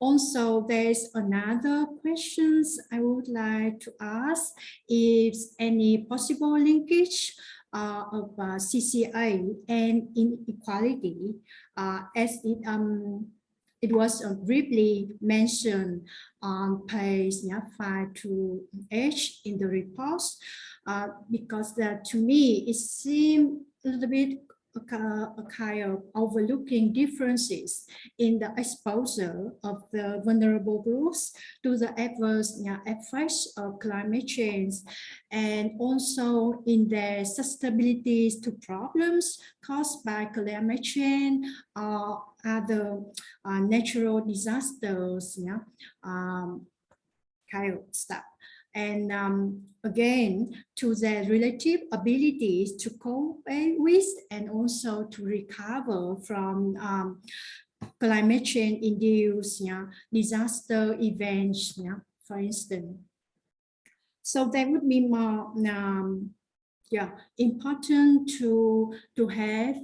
Also, there's another questions I would like to ask: is any possible linkage of CCA and inequality, as it was briefly mentioned on page 5 to 8 in the report, because to me it seemed a little bit a kind of overlooking differences in the exposure of the vulnerable groups to the adverse effects of climate change, and also in their susceptibility to problems caused by climate change or other natural disasters, kind of stuff. And again, to their relative abilities to cope with and also to recover from climate change induced disaster events, for instance. So that would be more important to have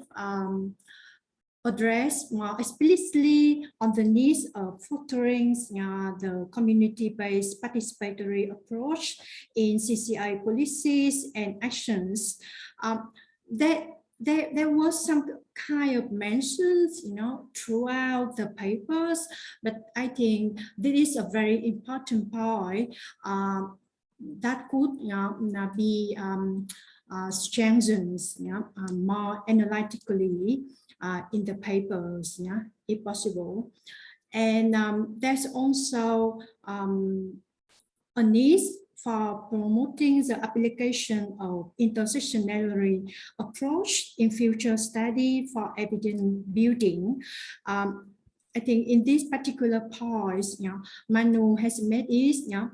address more explicitly on the needs of fostering the community-based participatory approach in CCI policies and actions. There was some kind of mentions, throughout the papers, but I think this is a very important point that could be strengthened more analytically in the papers, if possible. And there's also a need for promoting the application of intersectionality approach in future study for evidence building. I think in this particular point, Manu has made it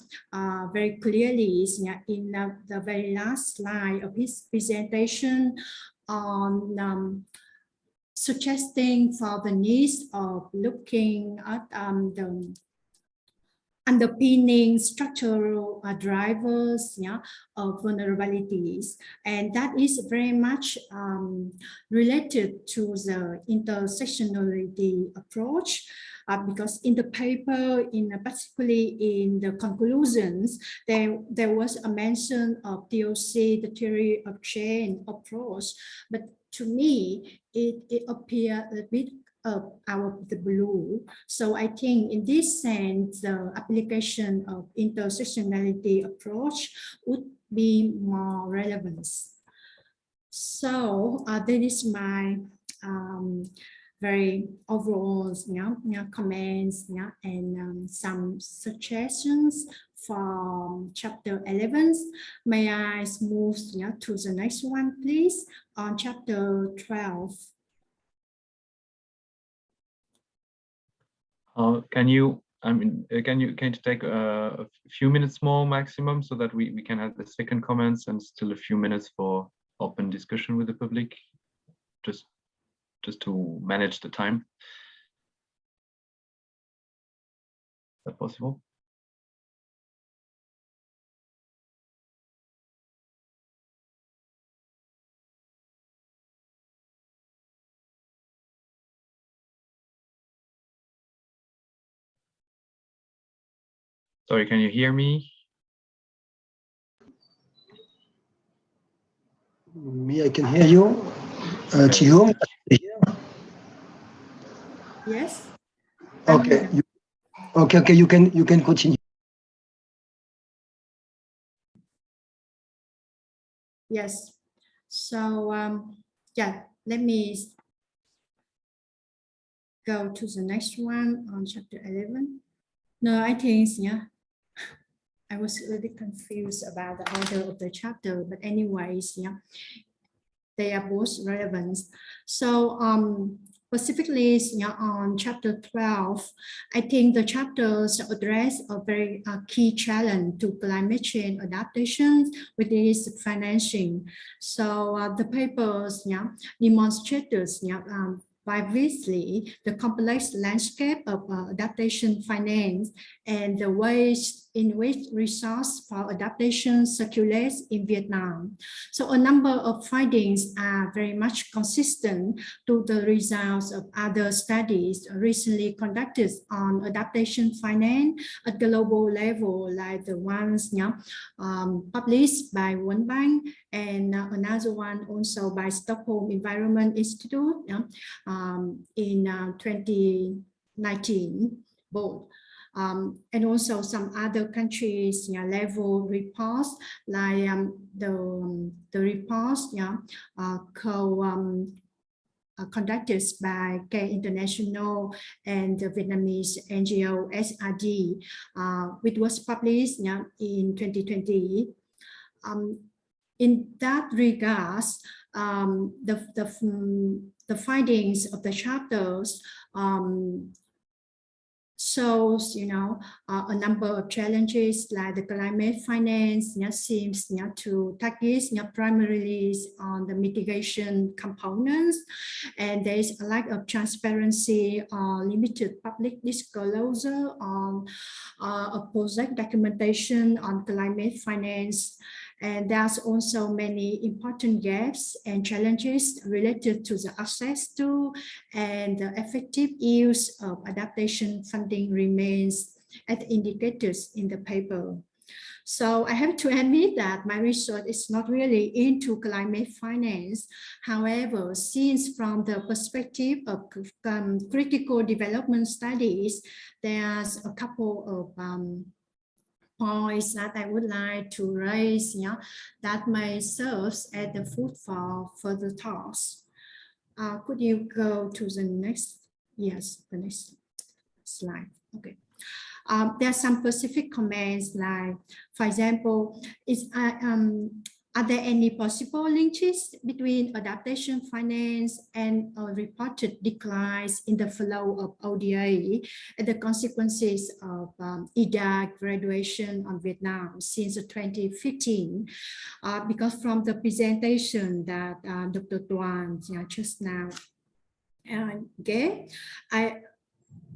very clearly in the very last slide of his presentation on suggesting for the needs of looking at the underpinning structural drivers of vulnerabilities, and that is very much related to the intersectionality approach, because in the paper, particularly in the conclusions, there was a mention of DOC, the theory of chain approach, but to me it appeared a bit out of the blue. So I think in this sense, the application of intersectionality approach would be more relevant. So that is my very overall comments and some suggestions from chapter 11. May I move to the next one, please, on chapter 12. Can you take a few minutes more maximum so that we can have the second comments and still a few minutes for open discussion with the public, just to manage the time? Is that possible? Sorry, can you hear me? Me, I can hear you. Chihong, Yes. okay. Okay. You can continue. Yes. So yeah, let me go to the next one on chapter 11. No, I think I was a little bit confused about the order of the chapter, but anyways, they are both relevant. So specifically on chapter 12, I think the chapters address a very key challenge to climate change adaptation, which is financing. So the papers demonstrated vividly the complex landscape of adaptation finance and the ways in which resource for adaptation circulates in Vietnam. So a number of findings are very much consistent to the results of other studies recently conducted on adaptation finance at global level, like the ones published by World Bank and another one also by Stockholm Environment Institute in 2019, both. And also some other countries level reports, like the reports conducted by K International and the Vietnamese NGO SRD, which was published in 2020. In that regards, the findings of the chapters shows a number of challenges, like the climate finance seems to target primarily on the mitigation components, and there is a lack of transparency or limited public disclosure on a project documentation on climate finance. And there's also many important gaps and challenges related to the access to and the effective use of adaptation funding remains as indicated in the paper. So I have to admit that my research is not really into climate finance. However, since from the perspective of critical development studies, there's a couple of points that I would like to raise that may serve as the food for further talks. Could you go to the next? Yes, the next slide. Okay. There are some specific comments like, for example, are there any possible links between adaptation finance and reported declines in the flow of ODA and the consequences of IDA graduation on Vietnam since 2015? Because from the presentation that Dr. Toan just now gave, I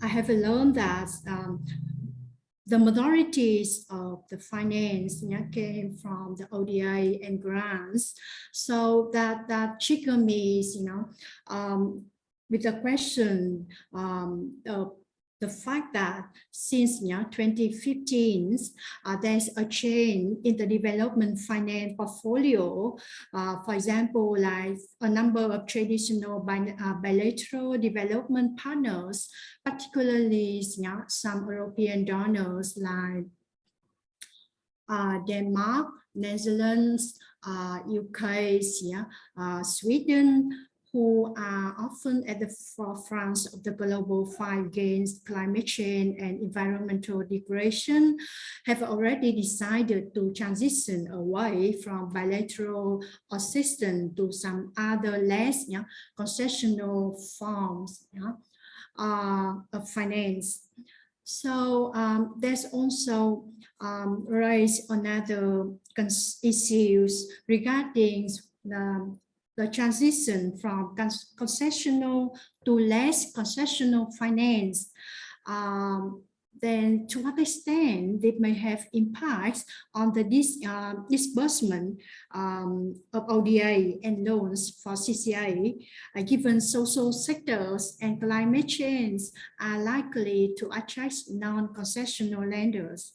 have learned that the majorities of the finance came from the ODA and grants. So that triggered me, with the question, the fact that since 2015, there's a change in the development finance portfolio. For example, like a number of traditional bilateral development partners, particularly some European donors like Denmark, Netherlands, UK, Sweden, who are often at the forefront of the global fight against climate change and environmental degradation, have already decided to transition away from bilateral assistance to some other less concessional forms of finance. So there's also raised another issues regarding the transition from concessional to less concessional finance. Then to what extent it may have impacts on the disbursement of ODA and loans for CCA, given social sectors and climate change are likely to attract non-concessional lenders.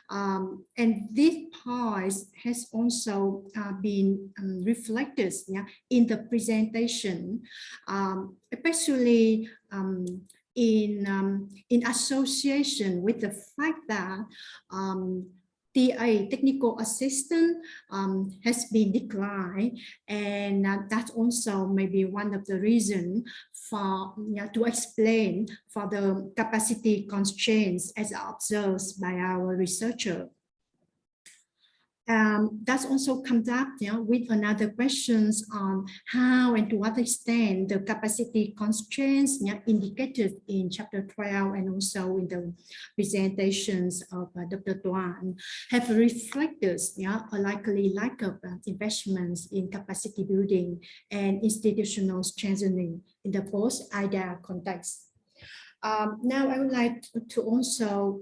And this point has also been reflected in the presentation, especially in association with the fact that TA, technical assistant, has been declined, and that also may be one of the reasons for to explain for the capacity constraints as observed by our researcher. That also comes up with another questions on how and to what extent the capacity constraints indicated in chapter 12 and also in the presentations of Dr. Toan have reflected a likely lack of investments in capacity building and institutional strengthening in the post-IDA context. Now I would like to also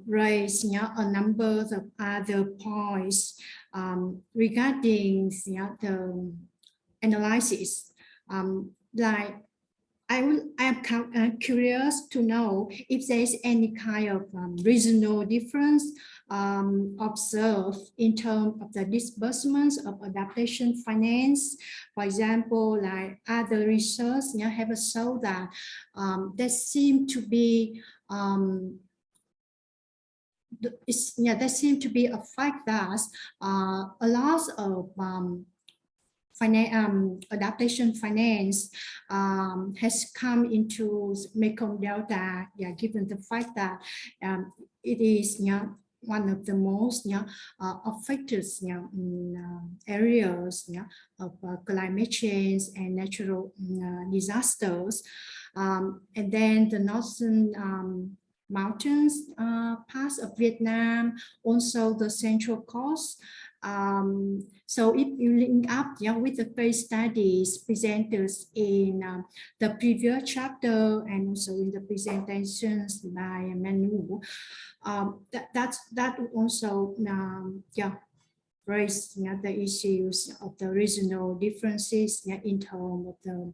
raise a number of other points regarding the analysis. Like I am curious to know if there is any kind of regional difference observed in terms of the disbursements of adaptation finance. For example, like other research have shown that there seem to be there seems to be a fact that a lot of adaptation finance has come into Mekong Delta, given the fact that it is one of the most affected areas of climate change and natural disasters, and then the northern mountains parts of Vietnam, also the Central Coast. So if you link up with the case studies presented in the previous chapter and also in the presentations by Emmanuel, that also raise the issues of the regional differences in terms of the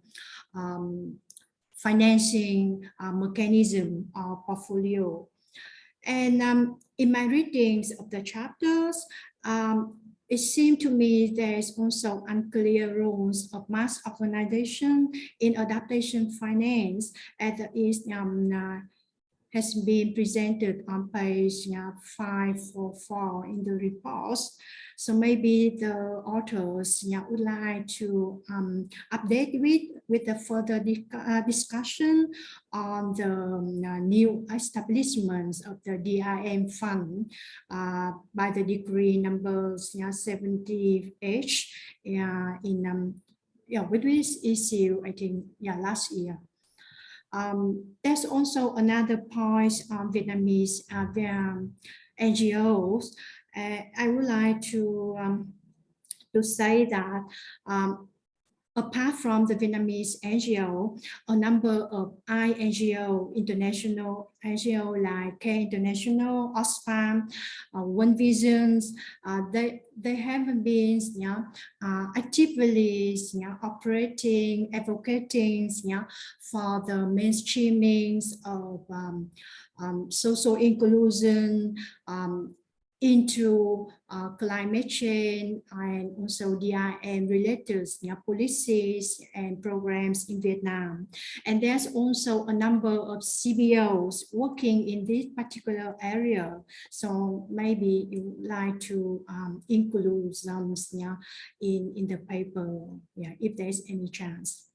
financing mechanism or portfolio. And in my readings of the chapters, it seemed to me there's also unclear rules of mass organization in adaptation finance, as is has been presented on page 544 in the report. So maybe the authors would like to update with a further discussion on the new establishments of the DIM fund by the decree number 70H which was issued, I think, last year. There's also another point on Vietnamese NGOs. I would like to say that apart from the Vietnamese NGO, a number of INGO, international NGO like Canh International, Oxfam, One Visions, they have been actively operating, advocating for the mainstreaming of social inclusion into climate change and also DIM related policies and programs in Vietnam. And there's also a number of CBOs working in this particular area. So maybe you would like to include them in the paper, if there's any chance.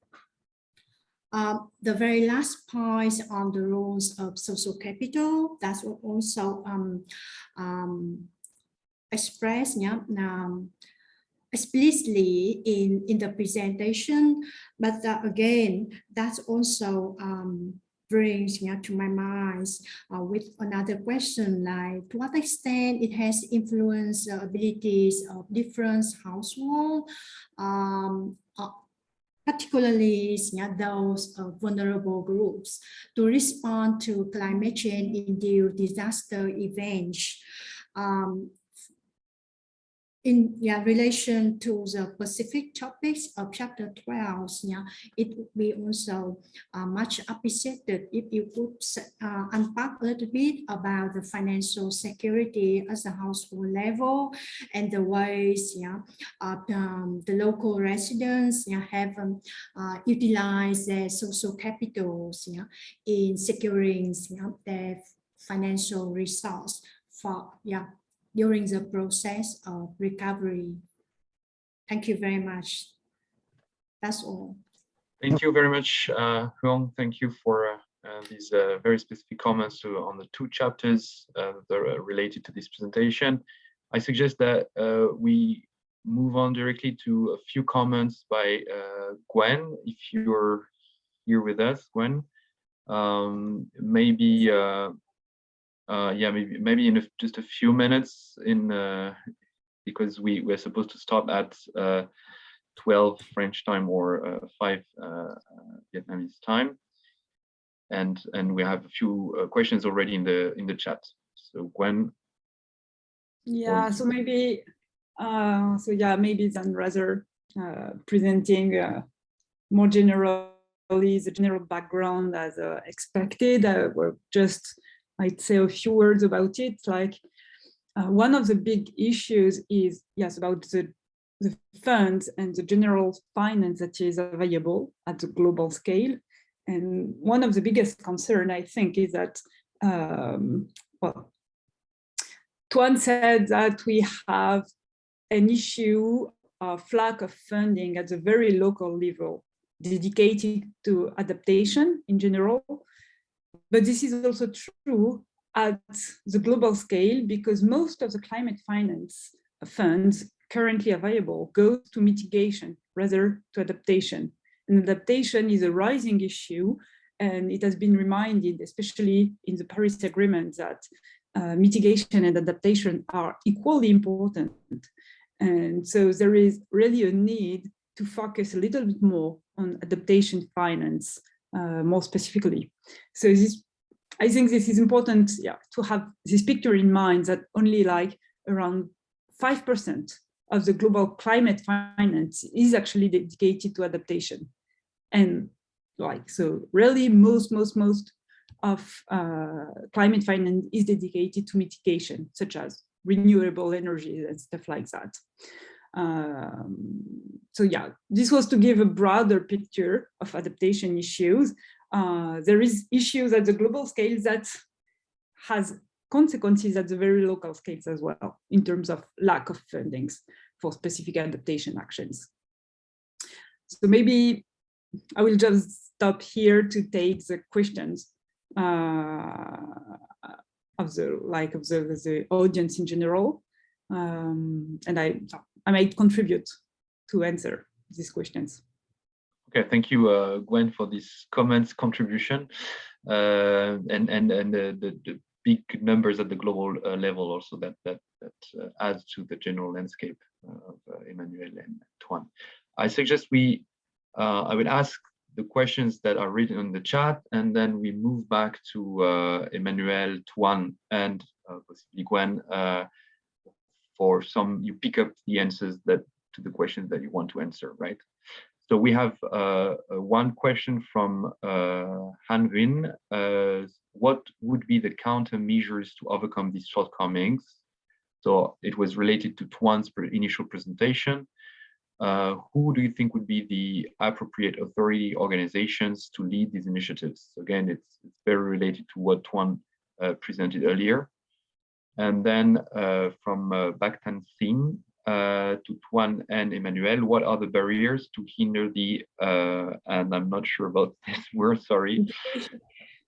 The very last point on the rules of social capital, that's also expressed explicitly in the presentation, but again, that's also brings to my mind with another question, like to what extent it has influenced the abilities of different households, particularly those vulnerable groups, to respond to climate change-induced disaster events. In relation to the specific topics of chapter 12, it would be also much appreciated if you could unpack a little bit about the financial security at the household level and the ways the local residents have utilized their social capitals in securing their financial resource for during the process of recovery. Thank you very much. That's all. Thank you very much, Huong. Thank you for these very specific comments on the two chapters that are related to this presentation. I suggest that we move on directly to a few comments by Gwen, if you're here with us, Gwen. Maybe maybe in just a few minutes, because we're supposed to stop at 12 French time or 5 Vietnamese time, and we have a few questions already in the chat. So Gwen. Yeah. So maybe maybe then rather presenting more generally the general background as expected. We're just, I'd say a few words about it. Like one of the big issues is about the funds and the general finance that is available at the global scale. And one of the biggest concern, I think, is that Toan said that we have an issue of lack of funding at the very local level dedicated to adaptation in general. But this is also true at the global scale, because most of the climate finance funds currently available go to mitigation rather to adaptation. And adaptation is a rising issue, and it has been reminded, especially in the Paris Agreement, that mitigation and adaptation are equally important. And so there is really a need to focus a little bit more on adaptation finance, more specifically. So I think this is important, to have this picture in mind, that only like around 5% of the global climate finance is actually dedicated to adaptation. And so really most of climate finance is dedicated to mitigation, such as renewable energy and stuff like that. So this was to give a broader picture of adaptation issues. there is issues at the global scale that has consequences at the very local scales as well, in terms of lack of fundings for specific adaptation actions. So maybe I will just stop here to take the questions of the audience in general, and I might contribute to answer these questions. Okay, thank you, Gwen, for this comments contribution, and the big numbers at the global level also that adds to the general landscape of Emmanuel and Toan. I suggest I would ask the questions that are written in the chat, and then we move back to Emmanuel, Toan, and possibly Gwen for some. You pick up the answers to the questions that you want to answer, right? So we have one question from Han Vin. What would be the countermeasures to overcome these shortcomings? So it was related to Toan's initial presentation. Who do you think would be the appropriate authority organizations to lead these initiatives? So again, it's very related to what Toan presented earlier. And then from Baktan Singh to Toan and Emmanuel, what are the barriers to hinder the, and I'm not sure about this word, sorry.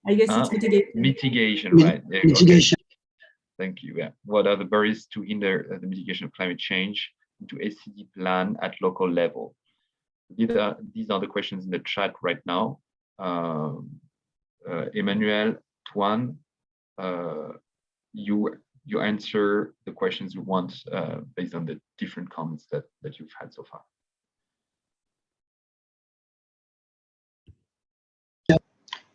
I guess it's mitigation. Mitigation, right? Mitigation. Okay. Thank you. Yeah. What are the barriers to hinder the mitigation of climate change into SCD plan at local level? These are the questions in the chat right now. Emmanuel, Toan, you answer the questions you want based on the different comments that you've had so far. Yeah,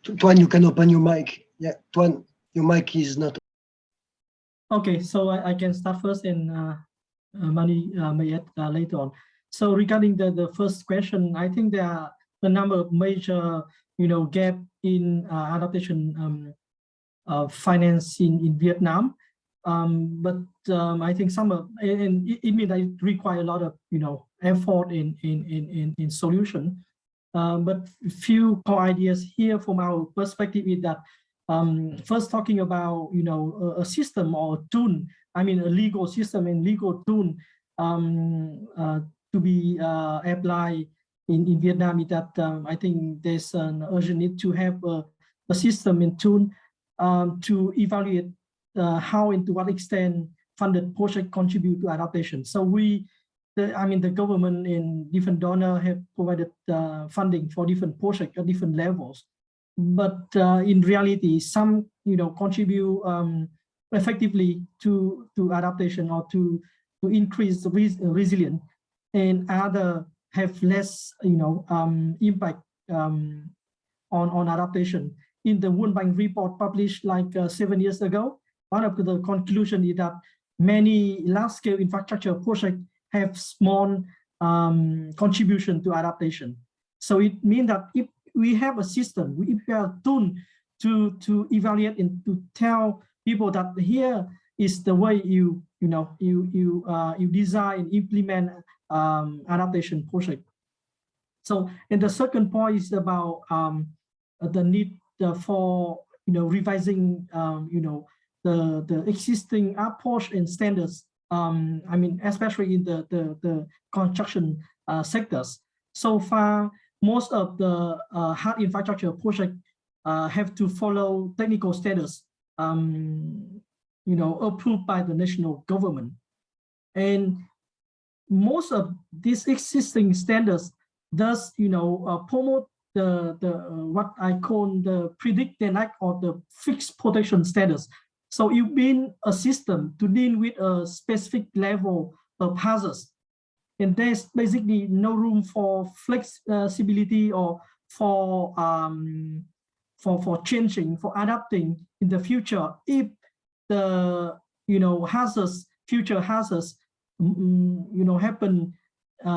Toan, you can open your mic. Yeah, Toan, your mic is not. Okay, so I can start first and Mani may add later on. So regarding the first question, I think there are a number of major, gap in adaptation finance in Vietnam. But I think some of, and it means that it require a lot of, effort in solution. But few core ideas here from our perspective is that first talking about, a system or a tool, I mean, a legal system and legal tool to be applied in Vietnam is that I think there's an urgent need to have a system and tool to evaluate how and to what extent funded projects contribute to adaptation. So the government and different donors have provided funding for different projects at different levels. But in reality, some contribute effectively to adaptation or to increase the resilience, and other have less impact on adaptation. In the World Bank report published like 7 years ago, one of the conclusions is that many large-scale infrastructure projects have small contribution to adaptation. So it means that if we have a system, if we have a tool to evaluate and to tell people that here is the way you design, implement adaptation project. So, and the second point is about the need for revising the existing approach and standards. Especially in the construction sectors. So far, most of the hard infrastructure projects have to follow technical standards, approved by the national government. And most of these existing standards thus, promote the what I call the predict and act or the fixed protection status. So it means a system to deal with a specific level of hazards. And there's basically no room for flexibility or for changing, for adapting in the future if the future hazards happen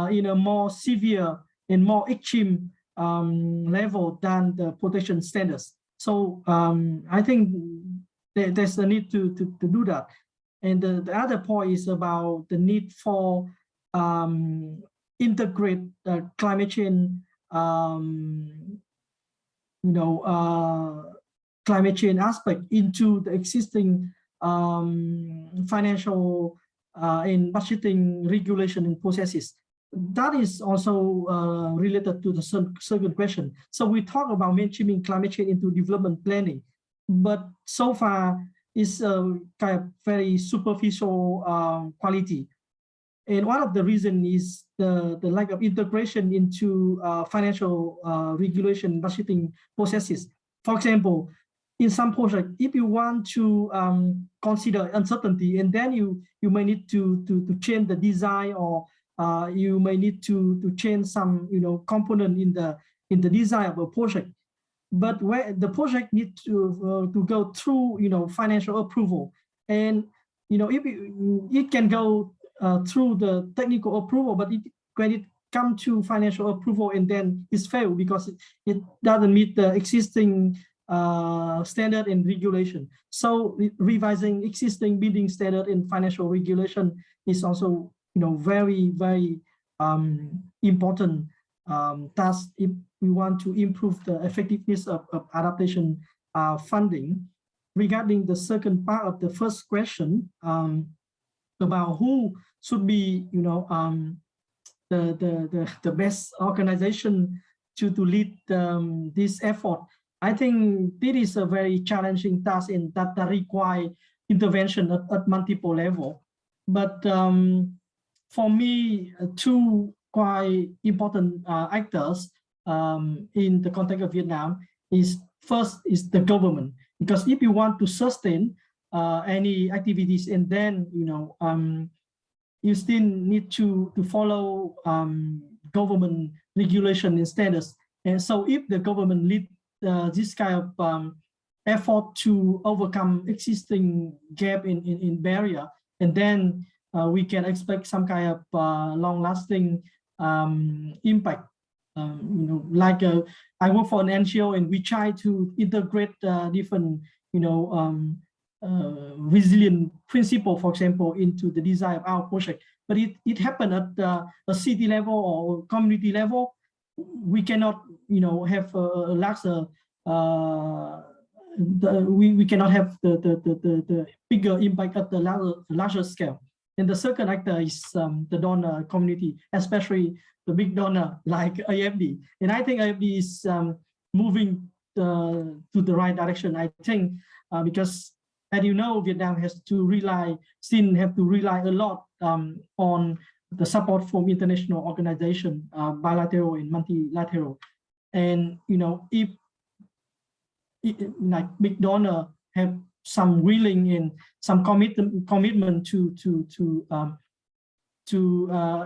in a more severe and more extreme level than the protection standards. So I think there's a need to do that. And the other point is about the need for integrate climate change climate change aspect into the existing financial and budgeting regulation and processes. That is also related to the second question. So we talk about mainstreaming climate change into development planning, but so far it's a kind of very superficial quality. And one of the reasons is the lack of integration into financial regulation budgeting processes. For example, in some projects, if you want to consider uncertainty, and then you may need to change the design, or you may need to change some component in the design of a project. But where the project needs to go through financial approval, and if it can go through the technical approval, but when it comes to financial approval, and then it's failed because it doesn't meet the existing standard and regulation. So revising existing bidding standard and financial regulation is also very, very important task if we want to improve the effectiveness of adaptation funding. Regarding the second part of the first question about who should be the best organization to lead this effort, I think this is a very challenging task, and that requires intervention at multiple levels. But for me, two quite important actors in the context of Vietnam is first is the government, because if you want to sustain any activities, and then you still need to follow government regulation and standards. And so if the government lead this kind of effort to overcome existing gap in barrier, and then we can expect some kind of long-lasting impact. Like I work for an NGO, and we try to integrate different resilient principle, for example, into the design of our project. But it happened at a city level or community level. We cannot, have a larger. We cannot have the bigger impact at the larger scale. And the second actor is the donor community, especially the big donor like AFD. And I think AFD is moving to the right direction. I think because, as Vietnam has to rely a lot on the support from international organizations, bilateral and multilateral. And if like big donor have some willing and some commitment to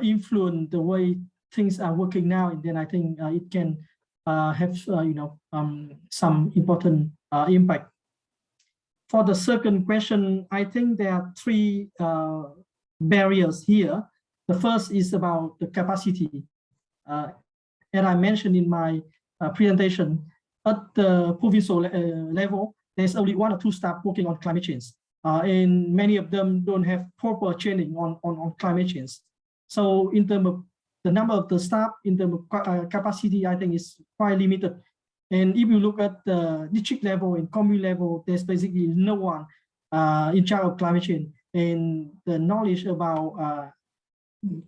influence the way things are working now, and then I think it can have some important impact. For the second question, I think there are three barriers here. The first is about the capacity. And I mentioned in my presentation, at the provincial level, there's only 1 or 2 staff working on climate change. And many of them don't have proper training on climate change. So in terms of the number of the staff, in terms of capacity, I think is quite limited. And if you look at the district level and commune level, there's basically no one in charge of climate change. And the knowledge about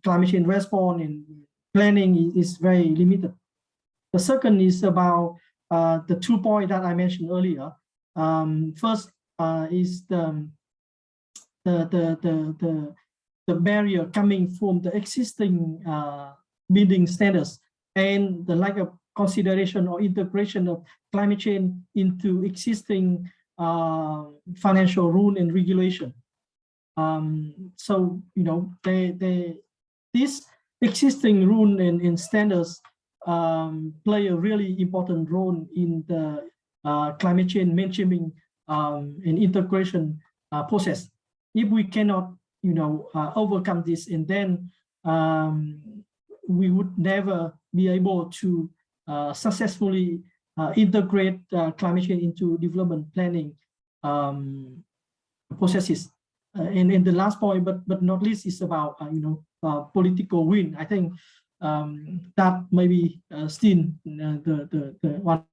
climate change response and planning is very limited. The second is about the 2 points that I mentioned earlier. First is the barrier coming from the existing bidding standards and the lack of consideration or integration of climate change into existing financial rule and regulation. So this existing rule and standards play a really important role in the climate change mainstreaming and integration process. If we cannot, overcome this, and then we would never be able to successfully integrate climate change into development planning processes. And the last point, but not least, is about political will. I think that maybe still the one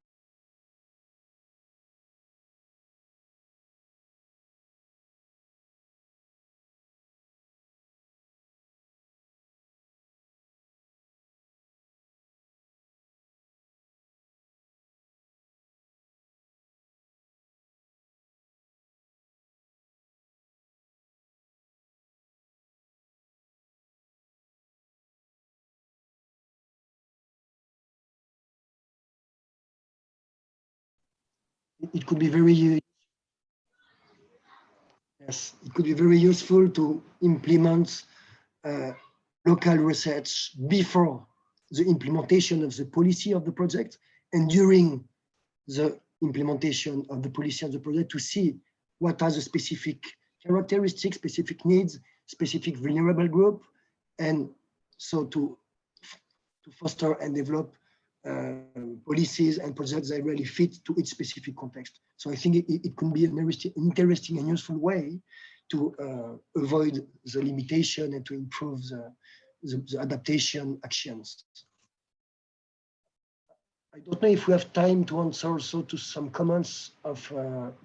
it could be very useful to implement local research before the implementation of the policy of the project and during the implementation of the policy of the project to see what are the specific characteristics, specific needs, specific vulnerable group, and so to foster and develop policies and projects that really fit to each specific context. So I think it can be an interesting and useful way to avoid the limitation and to improve the adaptation actions. I don't know if we have time to answer also to some comments of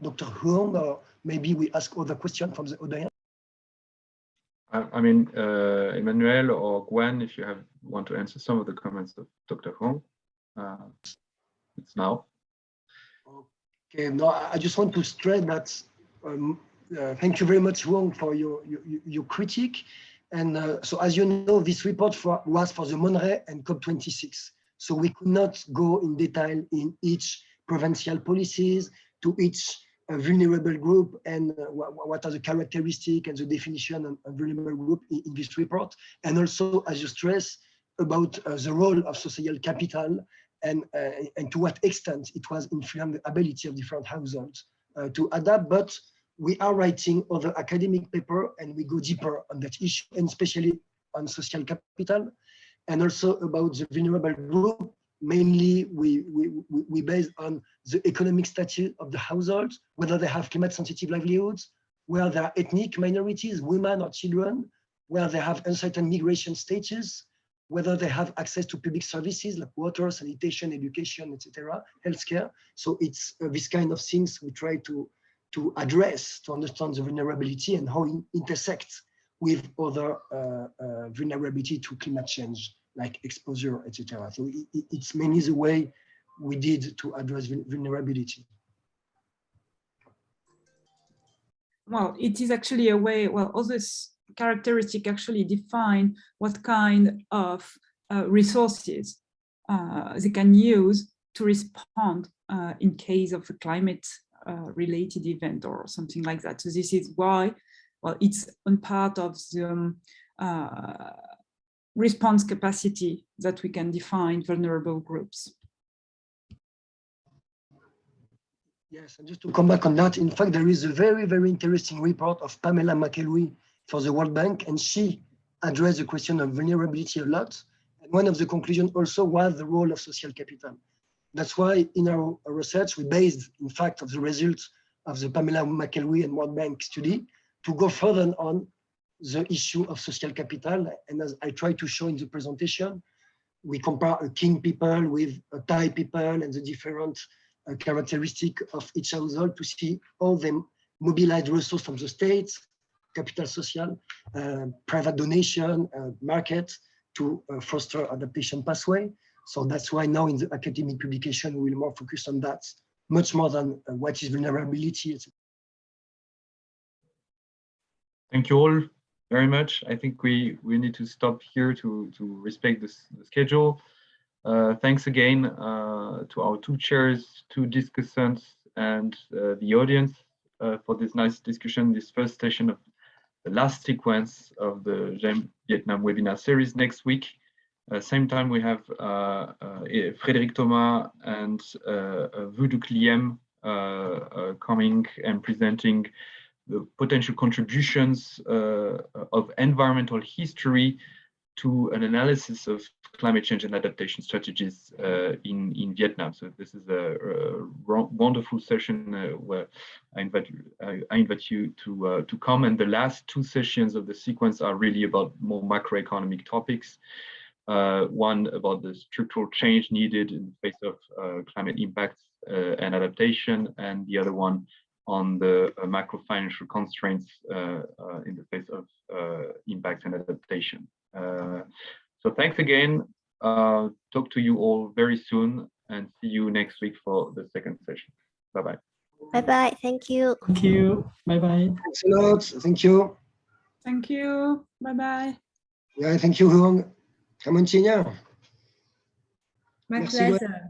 Dr. Huang, or maybe we ask other questions from the audience. I mean, Emmanuel or Gwen, if you want to answer some of the comments of Dr. Huang, it's now. Okay, no, I just want to stress that thank you very much, Huang, for your critique. And so as you know, this report was for the Monterey and COP26. So we could not go in detail in each provincial policies to each vulnerable group and what are the characteristics and the definition of vulnerable group in this report. And also, as you stress, about the role of social capital and to what extent it was influenced the ability of different households to adapt. But we are writing other academic paper and we go deeper on that issue, and especially on social capital. And also about the vulnerable group, mainly we based on the economic status of the households, whether they have climate-sensitive livelihoods, where there are ethnic minorities, women or children, where they have uncertain migration status, whether they have access to public services like water, sanitation, education, etc., healthcare. So it's this kind of things we try to address to understand the vulnerability and how it intersects with other vulnerability to climate change, like exposure, etc. So it's mainly the way we did to address vulnerability. Well, it is actually a way, well, all this characteristic actually define what kind of resources they can use to respond in case of a climate related event or something like that. So this is why, well, it's one part of the response capacity that we can define vulnerable groups. Yes, and just to come back on that, in fact, there is a very, very interesting report of Pamela McElwee for the World Bank, and she addressed the question of vulnerability a lot. And one of the conclusions also was the role of social capital. That's why in our research, we based, in fact, of the results of the Pamela McElwee and World Bank study to go further on the issue of social capital. And as I tried to show in the presentation, we compare a king people with a Thai people and the different characteristic of each household to see all them mobilize resources from the states, capital social, private donation, market to foster adaptation pathway. So that's why now in the academic publication, we will more focus on that, much more than what is vulnerability. Thank you all very much. I think we need to stop here to respect the schedule. Thanks again to our two chairs, two discussants, and the audience for this nice discussion, this first session of the last sequence of the GEM Vietnam webinar series. Next week, same time, we have Frédéric Thomas and Vu Duc Liem coming and presenting the potential contributions of environmental history to an analysis of climate change and adaptation strategies in Vietnam. So this is a wonderful session where I invite you to come. And the last two sessions of the sequence are really about more macroeconomic topics. One about the structural change needed in the face of climate impacts and adaptation, and the other one on the macro financial constraints in the face of impact and adaptation. So thanks again. Talk to you all very soon and see you next week for the second session. Bye-bye. Bye-bye. Thank you. Thank you. Bye-bye. Thanks a lot. Thank you. Thank you. Bye-bye. Yeah, thank you, Huang. Come on, Tina. My Merci, pleasure.